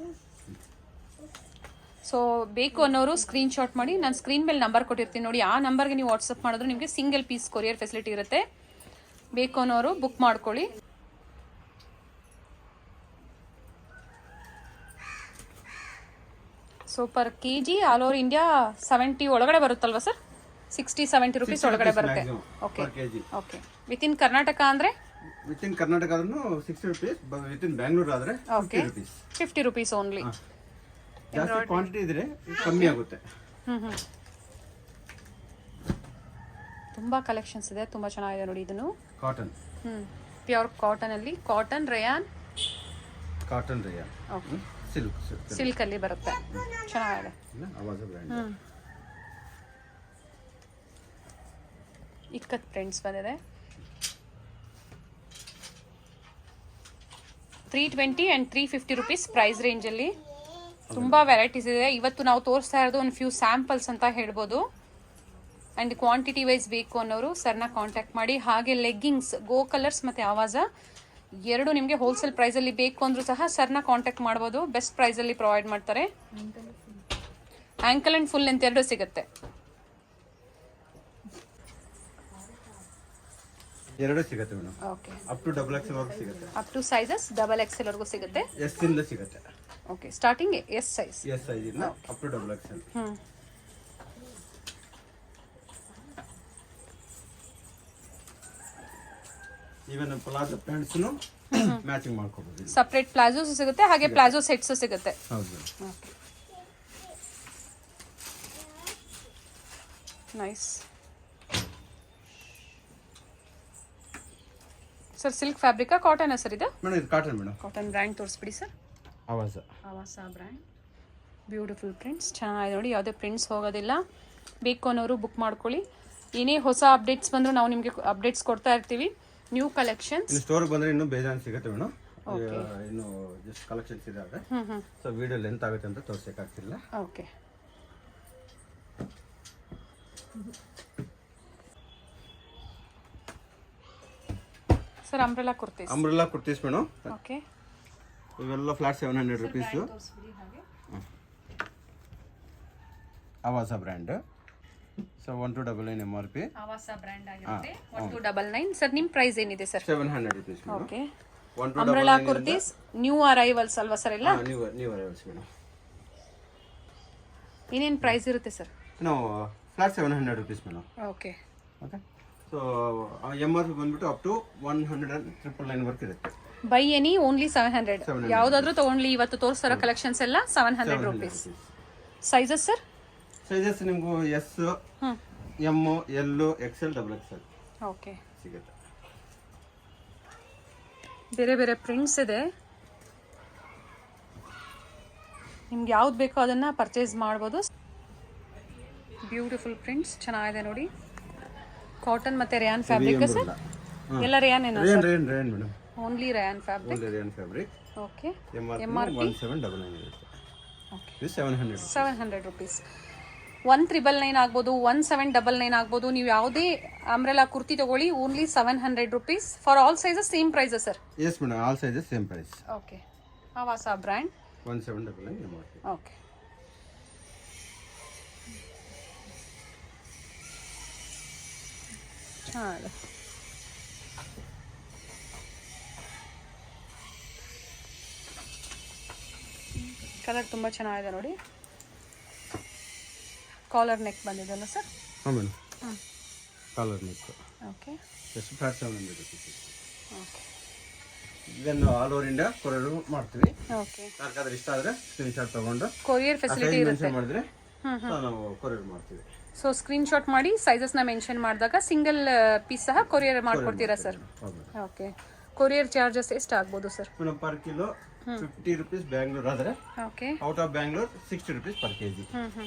ಸೊ ಬೇಕು ಅನ್ನೋರು ಸ್ಕ್ರೀನ್ ಶಾಟ್ ಮಾಡಿ, ನಾನು ಸ್ಕ್ರೀನ್ ಮೇಲೆ ನಂಬರ್ ಕೊಟ್ಟಿರ್ತೀನಿ ನೋಡಿ, ಆ ನಂಬರ್ಗೆ ನೀವು ವಾಟ್ಸಪ್ ಮಾಡಿದ್ರೆ ನಿಮಗೆ ಸಿಂಗಲ್ ಪೀಸ್ ಕೊರಿಯರ್ ಫೆಸಿಲಿಟಿ ಇರುತ್ತೆ. ಬೇಕು ಅನ್ನೋರು ಬುಕ್ ಮಾಡ್ಕೊಳ್ಳಿ. So per KG all over India 70 ಒಳಗಡೆ ಬರುತ್ತಲ್ವಾ ಸರ್? 60-70 rupees ಒಳಗಡೆ ಬರುತ್ತೆ. ಓಕೆ. ಓಕೆ. ವಿತಿನ್ ಕರ್ನಾಟಕ ಅಂದರೆ ವಿತಿನ್ ಕರ್ನಾಟಕ ಆದ್ರೂ 60 rupees, ವಿತಿನ್ ಬ್ಯಾಂಗ್ಳೂರ್ ಆದ್ರೆ 50 rupees. 50 rupees only. ಜಾಸ್ತಿ ಕ್ವಾಂಟಿಟಿ ಇದ್ರೆ ಕಮ್ಮಿ ಆಗುತ್ತೆ. ತುಂಬ ಕಲೆಕ್ಷನ್ಸ್ ಇದೆ, ತುಂಬ ಚೆನ್ನಾಗಿದೆ ನೋಡಿ. ಇದನ್ನು ಕಾಟನ್, ಪ್ಯೂರ್ ಕಾಟನಲ್ಲಿ, cotton rayon, cotton rayon, okay, silk ಸಿಲ್ಕಲ್ಲಿ ಬರುತ್ತೆ, ಚೆನ್ನಾಗಿದೆ. ಆವಾಜ ಬ್ರ್ಯಾಂಡ್. ಇಕ್ಕತ್ ಪ್ರಿಂಟ್ಸ್ ಬಂದಿದೆ. 320 ಆ್ಯಂಡ್ 350 ರುಪೀಸ್ ಪ್ರೈಸ್ ರೇಂಜಲ್ಲಿ ತುಂಬ ವೆರೈಟೀಸ್ ಇದೆ. ಇವತ್ತು ನಾವು ತೋರಿಸ್ತಾ ಇರೋದು ಒಂದು ಫ್ಯೂ ಸ್ಯಾಂಪಲ್ಸ್ ಅಂತ ಹೇಳ್ಬೋದು. ಆ್ಯಂಡ್ ಕ್ವಾಂಟಿಟಿ ವೈಸ್ ಬೇಕು ಅನ್ನೋರು ಸರ್ನ ಕಾಂಟ್ಯಾಕ್ಟ್ ಮಾಡಿ. ಹಾಗೆ ಲೆಗ್ಗಿಂಗ್ಸ್, ಗೋ ಕಲರ್ಸ್ ಮತ್ತು ಆವಾಜ ಎರಡು ನಿಮಗೆ ಹೋಲ್ಸೇಲ್ ಪ್ರೈಸಲ್ಲಿ ಬೇಕು ಅಂದರೂ ಸಹ ಸರ್ನ ಕಾಂಟ್ಯಾಕ್ಟ್ ಮಾಡ್ಬೋದು. ಬೆಸ್ಟ್ ಪ್ರೈಸಲ್ಲಿ ಪ್ರೊವೈಡ್ ಮಾಡ್ತಾರೆ. ಆ್ಯಂಕಲ್ ಆ್ಯಂಡ್ ಫುಲ್ ಲೆಂತ್ ಎರಡು ಸಿಗುತ್ತೆ. ಎರಡು ಸಿಗುತ್ತೆ madam. Okay, up to XXL ವರೆಗೂ ಸಿಗುತ್ತೆ. ಅಪ್ ಟು ಸೈಜಸ್ XXL ವರೆಗೂ ಸಿಗುತ್ತೆ. ಎಸ್ ಇಂದ ಸಿಗುತ್ತೆ. Okay, starting S size. S size ಇಂದ up to XXL. Even palazzo ಪ್ಯಾಂಟ್ಸ್ನು ಮ್ಯಾಚಿಂಗ್ ಮಾಡ್ಕೋಬಹುದು. ಸಪ್ರೇಟ್ ಪ್ಲಾಜೋಸ್ ಸಿಗುತ್ತೆ, ಹಾಗೆ ಪ್ಲಾಜೋ ಸೆಟ್ಸ್ ಸಿಗುತ್ತೆ. ಹೌದು. Nice sir. ಸಿಲ್ಕ್ ಫ್ಯಾಬ್ರಿಕಾ ಕಾಟನ್ ಸರ್ ಇದು? ಮೇಡಮ್ ಇದು ಕಾಟನ್ ಮೇಡಮ್. ಕಾಟನ್ ಬ್ರ್ಯಾಂಡ್ ತೋರಿಸ್ಬಿಡಿ sir. Avaja brand. Beautiful prints, ಚೆನ್ನಾಗಿದೆ ನೋಡಿ. ಯಾವುದೇ ಪ್ರಿಂಟ್ಸ್ ಹೋಗೋದಿಲ್ಲ. ಬೇಕು ಅನ್ನೋರು ಬುಕ್ ಮಾಡ್ಕೊಳ್ಳಿ. ಏನೇ ಹೊಸ ಅಪ್ಡೇಟ್ಸ್ ಬಂದರೂ ನಾವು ನಿಮಗೆ ಅಪ್ಡೇಟ್ಸ್ ಕೊಡ್ತಾ ಇರ್ತೀವಿ. ನ್ಯೂ ಕಲೆಕ್ಷನ್ಸ್ ಸ್ಟೋರ್ಗೆ ಬಂದರೆ ಇನ್ನೂ ಬೇಜಾನ್ ಸಿಗುತ್ತೆ ಮೇಡಮ್. ಇನ್ನು ಜಸ್ಟ್ ಕಲೆಕ್ಷನ್ಸ್ ಇದಾವೆ. ಸೊ ವಿಡಿಯೋ ಲೆಂತ್ ಆಗುತ್ತೆ ಅಂತ ತೋರಿಸೋಕ್ಕಾಗ್ತಿಲ್ಲ. Okay, sir umbrella kurtis madam. Okay, ಇವೆಲ್ಲ flat 700 rupees. Avasa brand. So 1299 MRP. Avasa brand ಆಗಿರುತ್ತೆ. 1299 ಸರ್. ನಿಮ್ಮ ಪ್ರೈಸ್ ಏನಿದೆ sir? 700 rupees. Okay, umbrella kurtis new arrivals ಅಲ್ವಾ ಸರ್ ಎಲ್ಲ? New arrivals madam. ಏನೇನು ಪ್ರೈಸ್ ಇರುತ್ತೆ ಸರ್? ನಾವು flat 700 rupees madam. Okay okay. So MRP ಬಂದ್ಬಿಟ್ಟು ಅಪ್ ಟು 100,999 ವರ್ಕ್ ಇರುತ್ತೆ. By any only 700. ಯಾವುದಾದ್ರೂ ತಗೊಂಡ್ಲಿ ಇವತ್ತು ತೋರಿಸ್ತಾರೋ ಕಲೆಕ್ಷನ್ಸ್ ಎಲ್ಲ 700 ರುಪೀಸ್. Sizes sir? ಸೈಜಸ್ ನಿಮಗೂ S, M, L, XL, XXL okay ಸಿಗುತ್ತೆ. ಬೇರೆ ಬೇರೆ ಪ್ರಿಂಟ್ಸ್ ಇದೆ. ನಿಮ್ಗೆ ಯಾವ್ದು ಬೇಕೋ ಅದನ್ನು ಪರ್ಚೇಸ್ ಮಾಡ್ಬೋದು. ಬ್ಯೂಟಿಫುಲ್ ಪ್ರಿಂಟ್ಸ್, ಚೆನ್ನಾಗಿದೆ ನೋಡಿ. ಕಾಟನ್ ಮತ್ತೆ ರೇಯಾನ್ ಫ್ಯಾಬ್ರಿಕ್ ಸರ್? ಎಲ್ಲ ರೇಯಾನ್ ಏನೋ sir? Rain madam. Only rayon fabric. Only rain fabric. Okay, MRP 1799 ಇರುತ್ತೆ. ಓಕೆ, ಇದು 700 ರುಪೀಸ್. 1399 ಆಗ್ಬೋದು, 1799 ಆಗ್ಬೋದು. ನೀವು ಯಾವುದೇ ಅಂಬ್ರೆಲಾ ಕುರ್ತಿ ತಗೊಳ್ಳಿ, only 700 rupees. For all sizes same price sir? Yes madam, all sizes same price. Okay, Avasa brand. 1799 MRP. Okay, ಚೆನ್ನಾಗಿದೆ. Colour ತುಂಬ ಚೆನ್ನಾಗಿದೆ ನೋಡಿ. ಕಾಲರ್ ನೆಕ್ ಬಂದಿದೆಲ್ಲ ಸರ್? ಹಾಂ ಮೇಡಮ್, ಕಾಲರ್ ನೆಕ್. ಓಕೆ, ಎಷ್ಟು ಫ್ಲಾಟ್ 700 ರುಪೀಸ್. ಓಕೆ, ಇದನ್ನು ಆಲ್ ಓವರ್ ಇಂಡಿಯಾ ಕೊರಿಯರ್ ಮಾಡ್ತೀವಿ. Okay, ಯಾರಿಗಾದ್ರೂ ಇಷ್ಟ ಆದರೆ ಸ್ಕ್ರೀನ್ಶಾಟ್ ತಗೊಂಡು ಕೊರಿಯರ್ ಫೆಸಿಲಿಟಿ ಇರುತ್ತೆ. ಮಾಡಿದ್ರೆ ನಾವು ಕೊರಿಯರ್ ಮಾಡ್ತೀವಿ. ಸೊ ಸ್ಕ್ರೀನ್ಶಾಟ್ ಮಾಡಿ ಸೈಜಸ್ನ ಮೆನ್ಷನ್ ಮಾಡಿದಾಗ ಸಿಂಗಲ್ ಪೀಸ್ ಸಹ ಕೊರಿಯರ್ ಮಾಡ್ಕೊಡ್ತೀರಾ ಸರ್? ಓಕೆ, ಕೊರಿಯರ್ ಚಾರ್ಜಸ್ ಎಷ್ಟು ಆಗ್ಬೋದು sir? Madam per kilo 50 rupees Bangalore ಆದರೆ, okay, out of Bangalore 60 rupees per kg.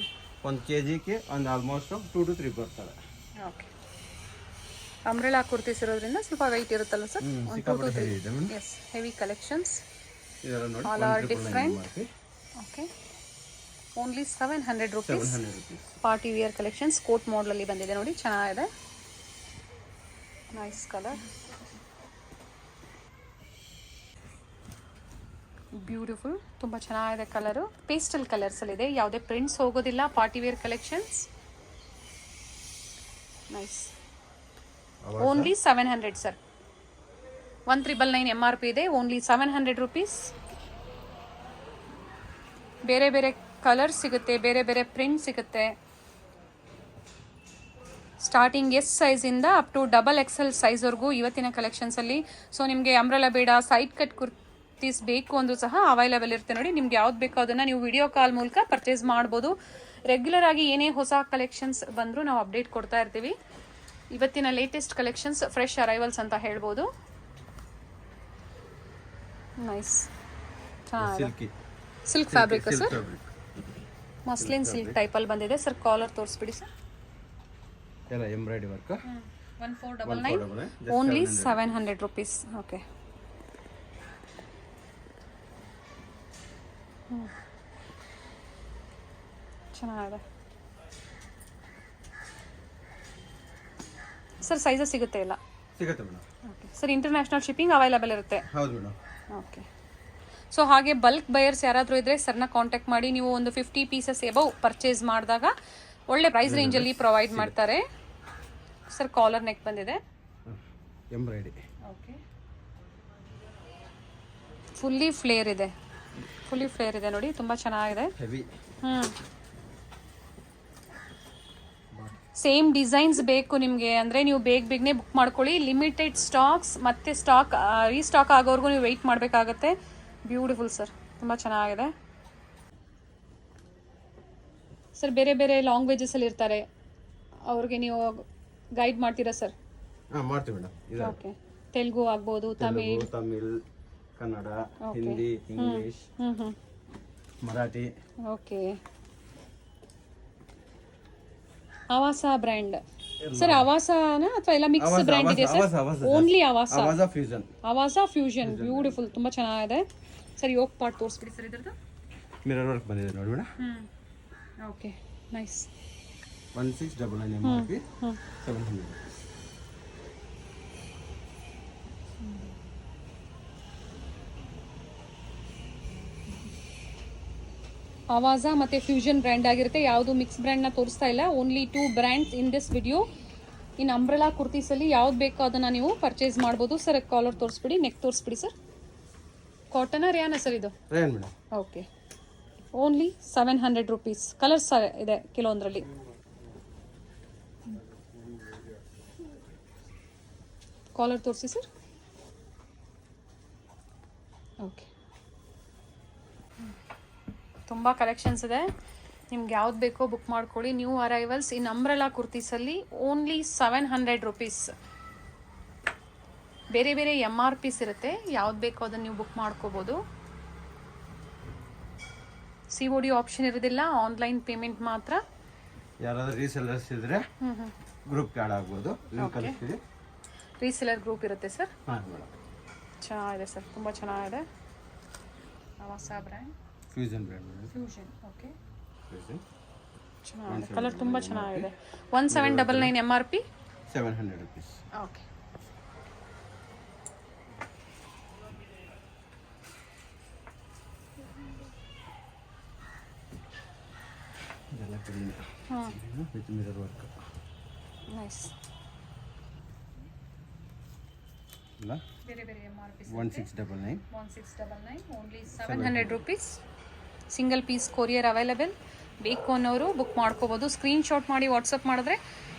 1 kgಗೆ ಒಂದು ಆಲ್ಮೋಸ್ಟ್ 2 to 3 ಬರ್ತದೆ. ಓಕೆ, ಅಂಬ್ರೆಲಾ ಕುರ್ತೀಸ್ ಇರೋದ್ರಿಂದ ಸ್ವಲ್ಪ ವೆಯ್ಟ್ ಇರುತ್ತಲ್ಲ sir? Yes, heavy collections. All are different. Okay, only 700 rupees. Party wear collections ಕೋಟ್ ಮಾಡಲಲ್ಲಿ ಬಂದಿದೆ ನೋಡಿ, ಚೆನ್ನಾಗಿದೆ. ನೈಸ್ ಕಲರ್, ಬ್ಯೂಟಿಫುಲ್, ತುಂಬ ಚೆನ್ನಾಗಿದೆ ಕಲರು. ಪೇಸ್ಟಲ್ ಕಲರ್ಸಲ್ಲಿದೆ, ಯಾವುದೇ ಪ್ರಿಂಟ್ಸ್ ಹೋಗೋದಿಲ್ಲ. Party wear collections. Nice. Only 700 sir. 1399 MRP ಇದೆ, ಓನ್ಲಿ 700 ರುಪೀಸ್. ಬೇರೆ ಬೇರೆ ಕಲರ್ ಸಿಗುತ್ತೆ, ಬೇರೆ ಬೇರೆ ಪ್ರಿಂಟ್ ಸಿಗುತ್ತೆ. ಸ್ಟಾರ್ಟಿಂಗ್ ಎಸ್ ಸೈಜಿಂದ ಅಪ್ ಟು XXL ಸೈಜ್ವರೆಗೂ ಇವತ್ತಿನ ಕಲೆಕ್ಷನ್ಸಲ್ಲಿ. ಸೊ ನಿಮಗೆ ಅಂಬ್ರೆಲಾ ಬೇಡ, ಸೈಡ್ ಕಟ್ ಕುರ್ತೀಸ್ ಬೇಕು ಅಂದರೂ ಸಹ ಅವೈಲೇಬಲ್ ಇರುತ್ತೆ ನೋಡಿ. ನಿಮ್ಗೆ ಯಾವ್ದು ಬೇಕೋ ಅದನ್ನು ನೀವು ವಿಡಿಯೋ ಕಾಲ್ ಮೂಲಕ ಪರ್ಚೇಸ್ ಮಾಡ್ಬೋದು. ರೆಗ್ಯುಲರ್ ಆಗಿ ಏನೇ ಹೊಸ ಕಲೆಕ್ಷನ್ಸ್ ಬಂದರೂ ನಾವು ಅಪ್ಡೇಟ್ ಕೊಡ್ತಾ ಇರ್ತೀವಿ. ಇವತ್ತಿನ ಲೇಟೆಸ್ಟ್ ಕಲೆಕ್ಷನ್ಸ್, ಫ್ರೆಶ್ ಅರೈವಲ್ಸ್ ಅಂತ ಹೇಳ್ಬೋದು. Nice, silky silk fabric sir, fabric muslin silk ಟೈಪಲ್ಲಿ ಬಂದಿದೆ ಸರ್. ಕಾಲರ್ ತೋರಿಸ್ಬಿಡಿ ಸರ್. ಎಲ್ಲ embroidery work 1499 only 700 rupees. Okay, ಚೆನ್ನಾಗಿದೆ ಸರ್. ಸೈಜಸ್ ಸಿಗುತ್ತೆ ಇಲ್ಲ? ಸಿಗುತ್ತೆ madam. Okay sir, international shipping available ಇರುತ್ತೆ. ಹೌದು ಮೇಡಮ್. ಓಕೆ, ಸೊ ಹಾಗೆ ಬಲ್ಕ್ ಬಯರ್ಸ್ ಯಾರಾದರೂ ಇದ್ದರೆ ಸರ್ನ ಕಾಂಟ್ಯಾಕ್ಟ್ ಮಾಡಿ. ನೀವು ಒಂದು 50 ಪೀಸಸ್ ಎಬವ್ ಪರ್ಚೇಸ್ ಮಾಡಿದಾಗ ಒಳ್ಳೆ ಪ್ರೈಸ್ ರೇಂಜಲ್ಲಿ ಪ್ರೊವೈಡ್ ಮಾಡ್ತಾರೆ ಸರ್. ಕಾಲರ್ ನೆಕ್ ಬಂದಿದೆ, ಎಂಬ್ರಾಯ್ಡಿ. ಓಕೆ, ಫುಲ್ಲಿ ಫ್ಲೇರ್ ಇದೆ, ಫುಲ್ಲಿ ಫ್ಲೇರ್ ಇದೆ ನೋಡಿ, ತುಂಬ ಚೆನ್ನಾಗಿದೆ. ಹೆವಿ. ಸೇಮ್ ಡಿಸೈನ್ಸ್ ಬೇಕು ನಿಮಗೆ ಅಂದರೆ ನೀವು ಬೇಗನೆ ಬುಕ್ ಮಾಡ್ಕೊಳ್ಳಿ. ಲಿಮಿಟೆಡ್ ಸ್ಟಾಕ್ಸ್, ಮತ್ತೆ ಸ್ಟಾಕ್ ರೀಸ್ಟಾಕ್ ಆಗೋವರೆಗೂ ನೀವು ವೆಯ್ಟ್ ಮಾಡಬೇಕಾಗತ್ತೆ. ಬ್ಯೂಟಿಫುಲ್ ಸರ್, ತುಂಬ ಚೆನ್ನಾಗಿದೆ ಸರ್. ಬೇರೆ ಬೇರೆ ಲ್ಯಾಂಗ್ವೇಜಸಲ್ಲಿ ಇರ್ತಾರೆ, ಅವ್ರಿಗೆ ನೀವು ಗೈಡ್ ಮಾಡ್ತೀರಾ ಸರ್? ಹಾಂ, ಮಾಡ್ತೀವಿ ಮೇಡಮ್. ಓಕೆ, ತೆಲುಗು ಆಗ್ಬೋದು, Tamil, Kannada, Hindi, English, Marathi. Okay, Avasa brand sir. ಆವಾಸನಾ ಅಥವಾ ಎಲ್ಲ ಮಿಕ್ಸ್ ಬ್ರ್ಯಾಂಡ್ ಇದೆ ಸರ್? ಓನ್ಲಿ ಆವಾಸ ಫ್ಯೂಷನ್. ಆವಾಸ ಫ್ಯೂಷನ್, ಬ್ಯೂಟಿಫುಲ್, ತುಂಬ ಚೆನ್ನಾಗಿದೆ ಸರ್. ಯೋಕ್ ಪಾರ್ಟ್ ತೋರಿಸ್ಬಿಡಿ ಸರ್ ಇದ್ರದ್ದು. ಮಿರರ್ ವರ್ಕ್ ಬಂದಿದೆ ನೋಡಿ ಮೇಡಮ್. Okay, nice. 1699 MRP, 700. ಆವಾಸ ಮತ್ತು ಫ್ಯೂಷನ್ ಬ್ರ್ಯಾಂಡ್ ಆಗಿರುತ್ತೆ. ಯಾವುದು ಮಿಕ್ಸ್ ಬ್ರ್ಯಾಂಡ್ನ ತೋರಿಸ್ತಾ ಇಲ್ಲ. Only 2 brands in this video. ಇನ್ನು ಅಂಬ್ರೆಲಾ ಕುರ್ತೀಸಲ್ಲಿ ಯಾವ್ದು ಬೇಕೋ ಅದನ್ನು ನೀವು ಪರ್ಚೇಸ್ ಮಾಡ್ಬೋದು ಸರ್. ಕಾಲರ್ ತೋರಿಸ್ಬಿಡಿ, ನೆಕ್ ತೋರಿಸ್ಬಿಡಿ ಸರ್. ಕಾಟನಾ ರಿಯಾನ ಸರ್ ಇದು? Rayon madam. Okay, only 700 rupees. Colours ಇದೆ ಕೆಲವೊಂದರಲ್ಲಿ. ಕಾಲರ್ ತೋರಿಸಿ ಸರ್. ಓಕೆ, ತುಂಬ ಕಲೆಕ್ಷನ್ಸ್ ಇದೆ. ನಿಮ್ಗೆ ಯಾವ್ದು ಬೇಕೋ ಬುಕ್ ಮಾಡ್ಕೊಳ್ಳಿ. ನ್ಯೂ ಅರೈವಲ್ಸ್ ಇನ್ ಅಂಬ್ರೆಲಾ ಕುರ್ತೀಸಲ್ಲಿ ಓನ್ಲಿ 700 rupees. ಬೇರೆ ಬೇರೆ MRPs ಇರುತ್ತೆ, ಯಾವ್ದು ಬೇಕೋ ಅದನ್ನು ನೀವು ಬುಕ್ ಮಾಡ್ಕೋಬೋದು. COD ಆಪ್ಷನ್ ಇರೋದಿಲ್ಲ, ಆನ್ಲೈನ್ ಪೇಮೆಂಟ್ ಮಾತ್ರ. ಯಾರಾದ್ರೂ ರೀಸೆಲ್ಲರ್ಸ್ ಇದ್ರೆ ಗ್ರೂಪ್ ಆಡ್ ಆಗ್ಬೋದು. ಲಿಂಕ್ ಕಳಿಸ್ತೀವಿ. ರೀಸೆಲರ್ ಗ್ರೂಪ್ ಇರುತ್ತೆ ಸರ್. ಹಾಂ ಮೇಡಮ್. ಚೆನ್ನಾಗಿದೆ ಸರ್, ತುಂಬ ಚೆನ್ನಾಗಿದೆ. Avaasa brand, fusion brand madam. Fusion. Okay, fusion ಚೆನ್ನಾಗಿದೆ, ಕಲರ್ ತುಂಬ ಚೆನ್ನಾಗಿದೆ. 1799 MRP, 700 rupees. ಓಕೆ. ಇದೆಲ್ಲ green with mirror work. Nice. ಇಲ್ಲ, ಬೇರೆ ಬೇರೆ MRPs 1699. 1699 only 700 rupees. Single piece courier available. ಬೇಕು ಅನ್ನೋರು ಬುಕ್ ಮಾಡ್ಕೋಬೋದು. ಸ್ಕ್ರೀನ್ಶಾಟ್ ಮಾಡಿ ವಾಟ್ಸಪ್ ಮಾಡಿದ್ರೆ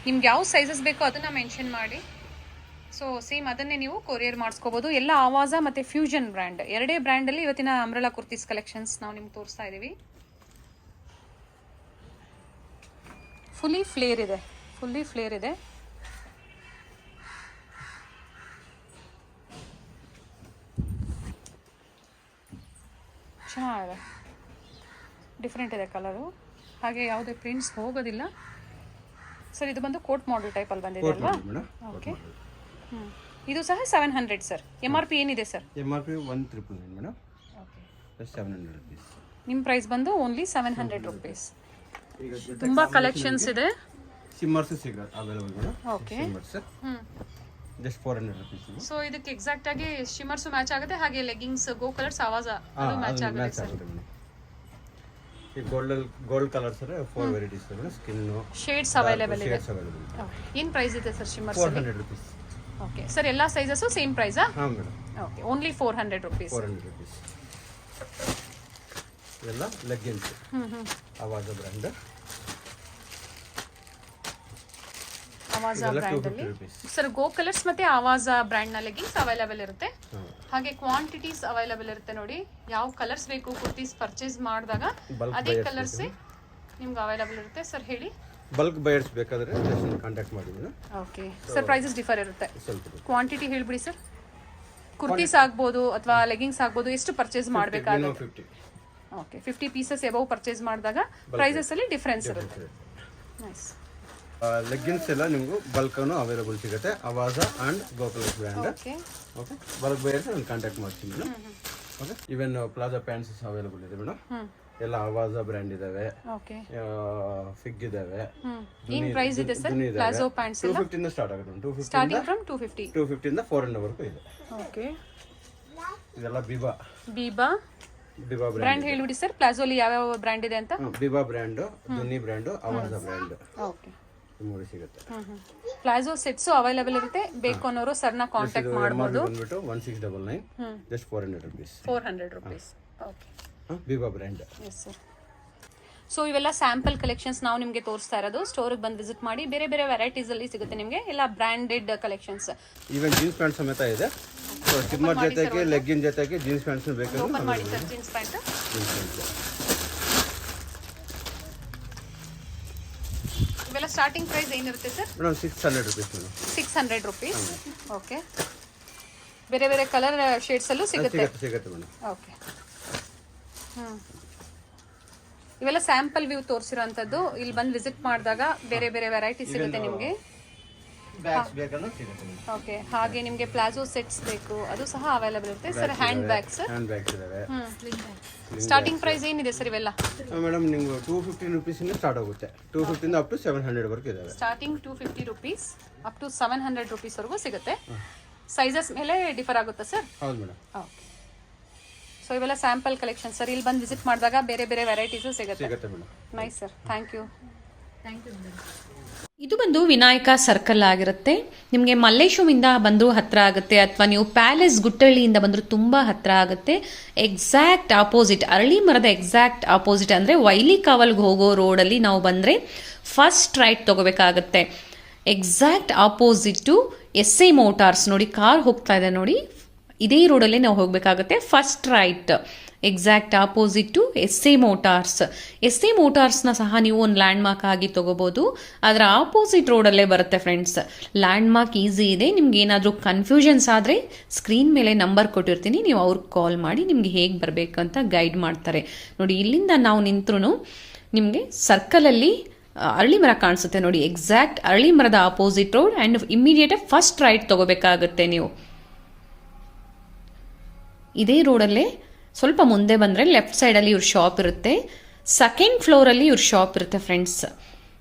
ನಿಮ್ಗೆ ಯಾವ ಸೈಜಸ್ ಬೇಕೋ ಅದನ್ನು ಮೆನ್ಷನ್ ಮಾಡಿ. ಸೊ ಸೇಮ್ ಅದನ್ನೇ ನೀವು ಕೊರಿಯರ್ ಮಾಡಿಸ್ಕೋಬೋದು. ಎಲ್ಲ ಆವಾಸ ಮತ್ತು ಫ್ಯೂಷನ್ ಬ್ರ್ಯಾಂಡ್, ಎರಡೇ ಬ್ರ್ಯಾಂಡಲ್ಲಿ ಇವತ್ತಿನ ಅಂಬ್ರೆಲಾ ಕುರ್ತೀಸ್ ಕಲೆಕ್ಷನ್ಸ್ ನಾವು ನಿಮ್ಗೆ ತೋರಿಸ್ತಾ ಇದ್ದೀವಿ. ಫುಲ್ಲಿ ಫ್ಲೇರ್ ಇದೆ, ಫುಲ್ಲಿ ಫ್ಲೇರ್ ಇದೆ. ಚೆನ್ನಾಗಿದೆ, ಡಿಫ್ರೆಂಟ್ ಇದೆ ಕಲರು. ಹಾಗೆ ಯಾವುದೇ ಪ್ರಿಂಟ್ಸ್ ಹೋಗೋದಿಲ್ಲ ಸರ್. ಇದು ಬಂದು ಕೋಟ್ ಮಾಡೆಲ್ ಟೈಪಲ್ಲಿ ಬಂದಿದೆ ಅಲ್ವಾ? ಓಕೆ, ಇದು ಸಹ 700 ಸರ್. MRP ಏನಿದೆ sir? MRP 1399 madam. Okay, 700 rupees. ನಿಮ್ಮ ಪ್ರೈಸ್ ಬಂದು ಓನ್ಲಿ 700 rupees. ತುಂಬ ಕಲೆಕ್ಷನ್ಸ್ ಇದೆ. ಸಿಮ್ಮರ್ಸ್ ಸಿಗುತ್ತೆ available madam. Okay, shimmers just 400 rupees. So ಇದಕ್ಕೆ ಎಕ್ಸಾಕ್ಟ್ ಆಗಿ ಶಿಮರ್ಸ್ ಮ್ಯಾಚ್ ಆಗುತ್ತೆ. ಹಾಗೆ ಲೆಗ್ಗಿಂಗ್ಸ್ ಗೋ ಕಲರ್ಸ್ ಆವಾಸ ಅದು ಮ್ಯಾಚ್ ಆಗುತ್ತೆ ಸರ್. ಈ ಗೋಲ್ಡ್ ಕಲರ್ಸ್ 4 ವೆರೈಟೀಸ್ ಇದೆ. ಸ್ಕಿನ್ ಶೇಡ್ಸ್ ಅವೈಲೇಬಲ್ ಇದೆ. ಏನು ಪ್ರೈಸ್ ಇದೆ ಸರ್ ಶಿಮರ್ಸ್? 400 rupees. ಓಕೆ ಸರ್, ಎಲ್ಲ ಸೈಜಸ್ಸು ಸೇಮ್ ಪ್ರೈಸಾ? ಹಾಂ madam. Okay, only 400 rupees. 400 rupees. ಎಲ್ಲ ಲೆಗ್ಗಿನ್ಸ್ ಆವಾಜ ಬ್ರ್ಯಾಂಡ್. ಆವಾಜ ಬ್ರ್ಯಾಂಡ್ ಅಲ್ಲಿ ಸರ್ ಗೋ ಕಲರ್ಸ್ ಮತ್ತೆ ಆವಾಜ ಬ್ರ್ಯಾಂಡ್ ನ ಲೆಗ್ಗಿಂಗ್ಸ್ ಅವೈಲೇಬಲ್ ಇರುತ್ತೆ. ಹಾಗೆ ಕ್ವಾಂಟಿಟೀಸ್ ಅವೈಲೇಬಲ್ ಇರುತ್ತೆ ನೋಡಿ. ಯಾವ ಕಲರ್ಸ್ ಬೇಕು ಕುರ್ತೀಸ್ ಪರ್ಚೇಸ್ ಮಾಡಿದಾಗ ಅದೇ ಕಲರ್ಸ್ ನಿಮ್ಗೆ ಅವೈಲೇಬಲ್ ಇರುತ್ತೆ. ಸರ್ ಹೇಳಿ. ಬಲ್ಕ್ ಬಯರ್ಸ್ ಬೇಕಾದ್ರೆ ಕಾಂಟ್ಯಾಕ್ಟ್ ಮಾಡಿ madam. Okay sir, prices differ ಇರುತ್ತೆ. ಸ್ವಲ್ಪ ಕ್ವಾಂಟಿಟಿ ಹೇಳ್ಬಿಡಿ ಸರ್. ಕುರ್ತೀಸ್ ಆಗ್ಬೋದು ಅಥವಾ ಲೆಗಿಂಗ್ಸ್ ಆಗ್ಬೋದು, ಎಷ್ಟು ಪರ್ಚೇಸ್ ಮಾಡಬೇಕಾಗುತ್ತೆ? 50. ಓಕೆ, 50 ಪೀಸಸ್ ಎಬವ್ ಪರ್ಚೇಸ್ ಮಾಡಿದಾಗ ಪ್ರೈಸಸ್ ಅಲ್ಲಿ ಡಿಫರೆನ್ಸ್ ಇರುತ್ತೆ. ನೈಸ್. ಲೆಗ್ಗಿನ್ಸ್ ಎಲ್ಲ ನಿಮಗೂ ಬಲ್ಕನು ಅವೈಲೇಬಲ್ ಸಿಗುತ್ತೆ. Avaja and Gokul brand. Okay okay, bulk buyers ನಾನು ಕಾಂಟ್ಯಾಕ್ಟ್ ಮಾಡ್ತೀನಿ madam. Okay, even palazzo pants available ಇದೆ ಮೇಡಮ್. ಎಲ್ಲ ಅವಾಜ ಬ್ರ್ಯಾಂಡ್ ಇದಾವೆ. ಓಕೆ, ಫಿಗ್ ಇದಾವೆ. ಏನ್ ಪ್ರೈಸ್ ಇದೆ ಸರ್ ಪ್ಲಾಜೋ ಪ್ಯಾಂಟ್ಸ್ ಎಲ್ಲ? 250 ಇಂದ ಸ್ಟಾರ್ಟ್ ಆಗುತ್ತೆ. 250 ಸ್ಟಾರ್ಟಿಂಗ್ ಫ್ರಮ್ 250. 250 ಇಂದ 400 ವರೆಗೂ ಇದೆ. ಓಕೆ, ಇದೆಲ್ಲ ಬಿಬಾ ಬ್ರ್ಯಾಂಡ್ ಹೇಳ್ಬಿಡಿ ಸರ್. ಪ್ಲಾಜೋಲಿ ಯಾವ ಬ್ರ್ಯಾಂಡ್ ಇದೆ ಅಂತ? Biba brand, ದುನಿ brand, ಅವಾಜ brand okay, ಮೂರು ಸಿಗುತ್ತೆ. ಪ್ಲಾಜೋ ಸೆಟ್ಸ್ ಅವೈಲೇಬಲ್ ಇರುತ್ತೆ. ಬೇಕು ಅನ್ನೋರು ಸರ್ನ ಕಾಂಟ್ಯಾಕ್ಟ್ ಮಾಡಬಹುದು. ಬಂದ್ಬಿಟ್ಟು 1699, just 400 rupees. 400 rupees. Okay, Biba brand. Yes sir. So ಇವೆಲ್ಲ ಸ್ಯಾಂಪಲ್ ಕಲೆಕ್ಷನ್ಸ್ ನಾವು ನಿಮಗೆ ತೋರಿಸ್ತಾ ಇರೋದು. ಸ್ಟೋರಿಗೆ ಬಂದು ವಿಸಿಟ್ ಮಾಡಿ. ಬೇರೆ ಬೇರೆ ವೆರೈಟೀಸ್ ಅಲ್ಲಿ ಸಿಗುತ್ತೆ ನಿಮಗೆ, ಎಲ್ಲ branded collections. Even jeans pant ಸಮೇತ ಇದೆ. ಸೊ ಸಿಮ್ಮರ್ ಜೊತೆಗೆ ಲೆಗ್ಗಿನ್ ಜೊತೆಗೆ ಜೀನ್ಸ್ ಪ್ಯಾಂಟ್ಸ್ ಬೇಕಾದ್ರೆ ಓಪನ್ ಮಾಡಿ ಸರ್. ಜೀನ್ಸ್ ಪ್ಯಾಂಟ್ ಇವೆಲ್ಲ ಸ್ಟಾರ್ಟಿಂಗ್ ಪ್ರೈಸ್ ಏನಿರುತ್ತೆ sir? Madam 600 rupees madam. 600 rupees. Okay, ಬೇರೆ ಬೇರೆ ಕಲರ್ ಶೇಡ್ಸ್ ಅಲ್ಲೂ ಸಿಗುತ್ತೆ. ಸಿಗುತ್ತೆ ಮೇಡಮ್. ಓಕೆ, ಇವೆಲ್ಲ ಸ್ಯಾಂಪಲ್ ವ್ಯೂ ತೋರಿಸಿರೋಂಥದ್ದು. ಇಲ್ಲಿ ಬಂದು ವಿಸಿಟ್ ಮಾಡಿದಾಗ ಬೇರೆ ಬೇರೆ ವೆರೈಟಿ ಸಿಗುತ್ತೆ ನಿಮಗೆ. ಬ್ಯಾಗ್ಸ್ ಬೇಕಾದ್ರೆ ಸಿಗುತ್ತೆ ಮೇಡಮ್. ಓಕೆ, ಹಾಗೆ ನಿಮಗೆ ಪ್ಲಾಜೋ ಸೆಟ್ಸ್ ಬೇಕು, ಅದು ಸಹ ಅವೈಲೇಬಲ್ ಇರುತ್ತೆ sir. Hand bags, hand bags ಇದಾವೆ. ಸ್ಟಾರ್ಟಿಂಗ್ ಪ್ರೈಸ್ ಏನಿದೆ ಸರ್ ಇವೆಲ್ಲ? ಮೇಡಮ್ ನಿಮ್ಗೆ 250 rupees ಇಂದ ಸ್ಟಾರ್ಟ್ ಆಗುತ್ತೆ. 250 ಇಂದ ಅಪ್ ಟು 700 ವರೆಗೂ ಇದಾವೆ. Starting 250 rupees up to 700 rupees ವರೆಗೂ ಸಿಗುತ್ತೆ. ಸೈಜಸ್ ಮೇಲೆ ಡಿಫರ್ ಆಗುತ್ತಾ ಸರ್? ಹೌದು ಮೇಡಮ್. ಓಕೆ, ಸೊ ಇವೆಲ್ಲ ಸ್ಯಾಂಪಲ್ ಕಲೆಕ್ಷನ್ ಸರ್. ಇಲ್ಲಿ ಬಂದು ವಿಸಿಟ್ ಮಾಡಿದಾಗ ಬೇರೆ ಬೇರೆ ವೆರೈಟೀಸು ಸಿಗುತ್ತೆ. Madam. Nice sir, thank you. ಇದು ಬಂದು ವಿನಾಯಕ ಸರ್ಕಲ್ ಆಗಿರುತ್ತೆ. ನಿಮಗೆ ಮಲ್ಲೇಶ್ವರಮಿಂದ ಬಂದರೂ ಹತ್ತಿರ ಆಗುತ್ತೆ, ಅಥವಾ ನೀವು ಪ್ಯಾಲೇಸ್ ಗುಟ್ಟಳ್ಳಿಯಿಂದ ಬಂದರೂ ತುಂಬ ಹತ್ತಿರ ಆಗುತ್ತೆ. ಎಕ್ಸಾಕ್ಟ್ ಆಪೋಸಿಟ್, ಅರಳಿ ಮರದ ಎಕ್ಸಾಕ್ಟ್ ಆಪೋಸಿಟ್ ಅಂದರೆ ವೈಲಿ ಕಾವಲ್ಗೆ ಹೋಗೋ ರೋಡಲ್ಲಿ ನಾವು ಬಂದರೆ ಫಸ್ಟ್ ರೈಟ್ ತೊಗೋಬೇಕಾಗತ್ತೆ. ಎಕ್ಸಾಕ್ಟ್ ಆಪೋಸಿಟು SI ಮೋಟಾರ್ಸ್ ನೋಡಿ, ಕಾರ್ ಹೋಗ್ತಾ ಇದೆ ನೋಡಿ, ಇದೇ ರೋಡಲ್ಲೇ ನಾವು ಹೋಗಬೇಕಾಗುತ್ತೆ. First right, exact opposite to SI motors. SI ಮೋಟಾರ್ಸ್ನ ಸಹ ನೀವು ಒಂದು ಲ್ಯಾಂಡ್ ಮಾರ್ಕ್ ಆಗಿ ತೊಗೋಬೋದು. ಅದರ ಆಪೋಸಿಟ್ ರೋಡಲ್ಲೇ ಬರುತ್ತೆ ಫ್ರೆಂಡ್ಸ್. ಲ್ಯಾಂಡ್ ಮಾರ್ಕ್ ಈಸಿ ಇದೆ. ನಿಮ್ಗೆ ಏನಾದರೂ ಕನ್ಫ್ಯೂಷನ್ಸ್ ಆದರೆ ಸ್ಕ್ರೀನ್ ಮೇಲೆ ನಂಬರ್ ಕೊಟ್ಟಿರ್ತೀನಿ, ನೀವು ಅವ್ರಿಗೆ ಕಾಲ್ ಮಾಡಿ ನಿಮಗೆ ಹೇಗೆ ಬರಬೇಕಂತ ಗೈಡ್ ಮಾಡ್ತಾರೆ. ನೋಡಿ, ಇಲ್ಲಿಂದ ನಾವು ನಿಂತ್ರೂ ನಿಮಗೆ ಸರ್ಕಲಲ್ಲಿ ಅರಳಿ ಮರ ಕಾಣಿಸುತ್ತೆ ನೋಡಿ. ಎಕ್ಸಾಕ್ಟ್ ಅರಳಿ ಮರದ opposite road and immediate first right ತೊಗೋಬೇಕಾಗುತ್ತೆ ನೀವು. ಇದೇ ರೋಡಲ್ಲೇ ಸ್ವಲ್ಪ ಮುಂದೆ ಬಂದರೆ ಲೆಫ್ಟ್ ಸೈಡಲ್ಲಿ ಇವ್ರ ಶಾಪ್ ಇರುತ್ತೆ. ಸೆಕೆಂಡ್ ಫ್ಲೋರಲ್ಲಿ ಇವ್ರ ಶಾಪ್ ಇರುತ್ತೆ ಫ್ರೆಂಡ್ಸ್.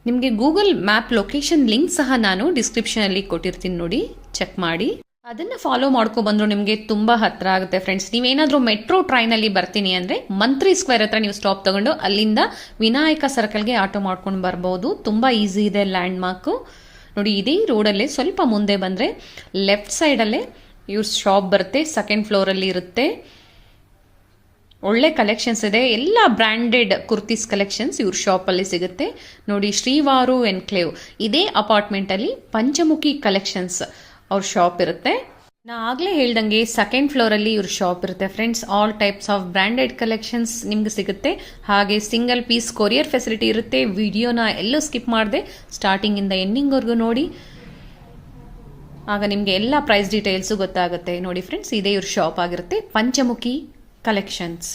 ನಿಮಗೆ ಗೂಗಲ್ ಮ್ಯಾಪ್ ಲೊಕೇಶನ್ ಲಿಂಕ್ ಸಹ ನಾನು ಡಿಸ್ಕ್ರಿಪ್ಷನಲ್ಲಿ ಕೊಟ್ಟಿರ್ತೀನಿ, ನೋಡಿ ಚೆಕ್ ಮಾಡಿ. ಅದನ್ನು ಫಾಲೋ ಮಾಡ್ಕೊಬಂದ್ರು ನಿಮಗೆ ತುಂಬ ಹತ್ತಿರ ಆಗುತ್ತೆ ಫ್ರೆಂಡ್ಸ್. ನೀವೇನಾದರೂ ಮೆಟ್ರೋ ಟ್ರೈನಲ್ಲಿ ಬರ್ತೀನಿ ಅಂದರೆ ಮಂತ್ರಿ ಸ್ಕ್ವೇರ್ ಹತ್ರ ನೀವು ಸ್ಟಾಪ್ ತಗೊಂಡು ಅಲ್ಲಿಂದ ವಿನಾಯಕ ಸರ್ಕಲ್ಗೆ ಆಟೋ ಮಾಡ್ಕೊಂಡು ಬರ್ಬೋದು. ತುಂಬ ಈಸಿ ಇದೆ ಲ್ಯಾಂಡ್ ಮಾರ್ಕು ನೋಡಿ. ಇದೇ ರೋಡಲ್ಲೇ ಸ್ವಲ್ಪ ಮುಂದೆ ಬಂದರೆ ಲೆಫ್ಟ್ ಸೈಡಲ್ಲೇ ಇವ್ರ ಶಾಪ್ ಬರುತ್ತೆ. ಸೆಕೆಂಡ್ ಫ್ಲೋರಲ್ಲಿ ಇರುತ್ತೆ. ಒಳ್ಳೆ ಕಲೆಕ್ಷನ್ಸ್ ಇದೆ. ಎಲ್ಲ ಬ್ರ್ಯಾಂಡೆಡ್ ಕುರ್ತೀಸ್ ಕಲೆಕ್ಷನ್ಸ್ ಇವ್ರ ಶಾಪಲ್ಲಿ ಸಿಗುತ್ತೆ ನೋಡಿ. ಶ್ರೀವಾರು ಎನ್ಕ್ಲೇವ್ ಇದೇ ಅಪಾರ್ಟ್ಮೆಂಟಲ್ಲಿ ಪಂಚಮುಖಿ ಕಲೆಕ್ಷನ್ಸ್ ಅವ್ರ ಶಾಪ್ ಇರುತ್ತೆ. ನಾ ಆಗಲೇ ಹೇಳ್ದಂಗೆ ಸೆಕೆಂಡ್ ಫ್ಲೋರಲ್ಲಿ ಇವ್ರ ಶಾಪ್ ಇರುತ್ತೆ friends. All types of branded collections ನಿಮ್ಗೆ ಸಿಗುತ್ತೆ. ಹಾಗೆ ಸಿಂಗಲ್ ಪೀಸ್ ಕೊರಿಯರ್ ಫೆಸಿಲಿಟಿ ಇರುತ್ತೆ. ವಿಡಿಯೋನ ಎಲ್ಲೂ ಸ್ಕಿಪ್ ಮಾಡದೆ ಸ್ಟಾರ್ಟಿಂಗಿಂದ ಎಂಡಿಂಗ್ವರೆಗೂ ನೋಡಿ, ಆಗ ನಿಮಗೆ ಎಲ್ಲ ಪ್ರೈಸ್ ಡೀಟೇಲ್ಸು ಗೊತ್ತಾಗುತ್ತೆ ನೋಡಿ ಫ್ರೆಂಡ್ಸ್. ಇದೇ ಇವ್ರ ಶಾಪ್ ಆಗಿರುತ್ತೆ, ಪಂಚಮುಖಿ ಕಲೆಕ್ಷನ್ಸ್.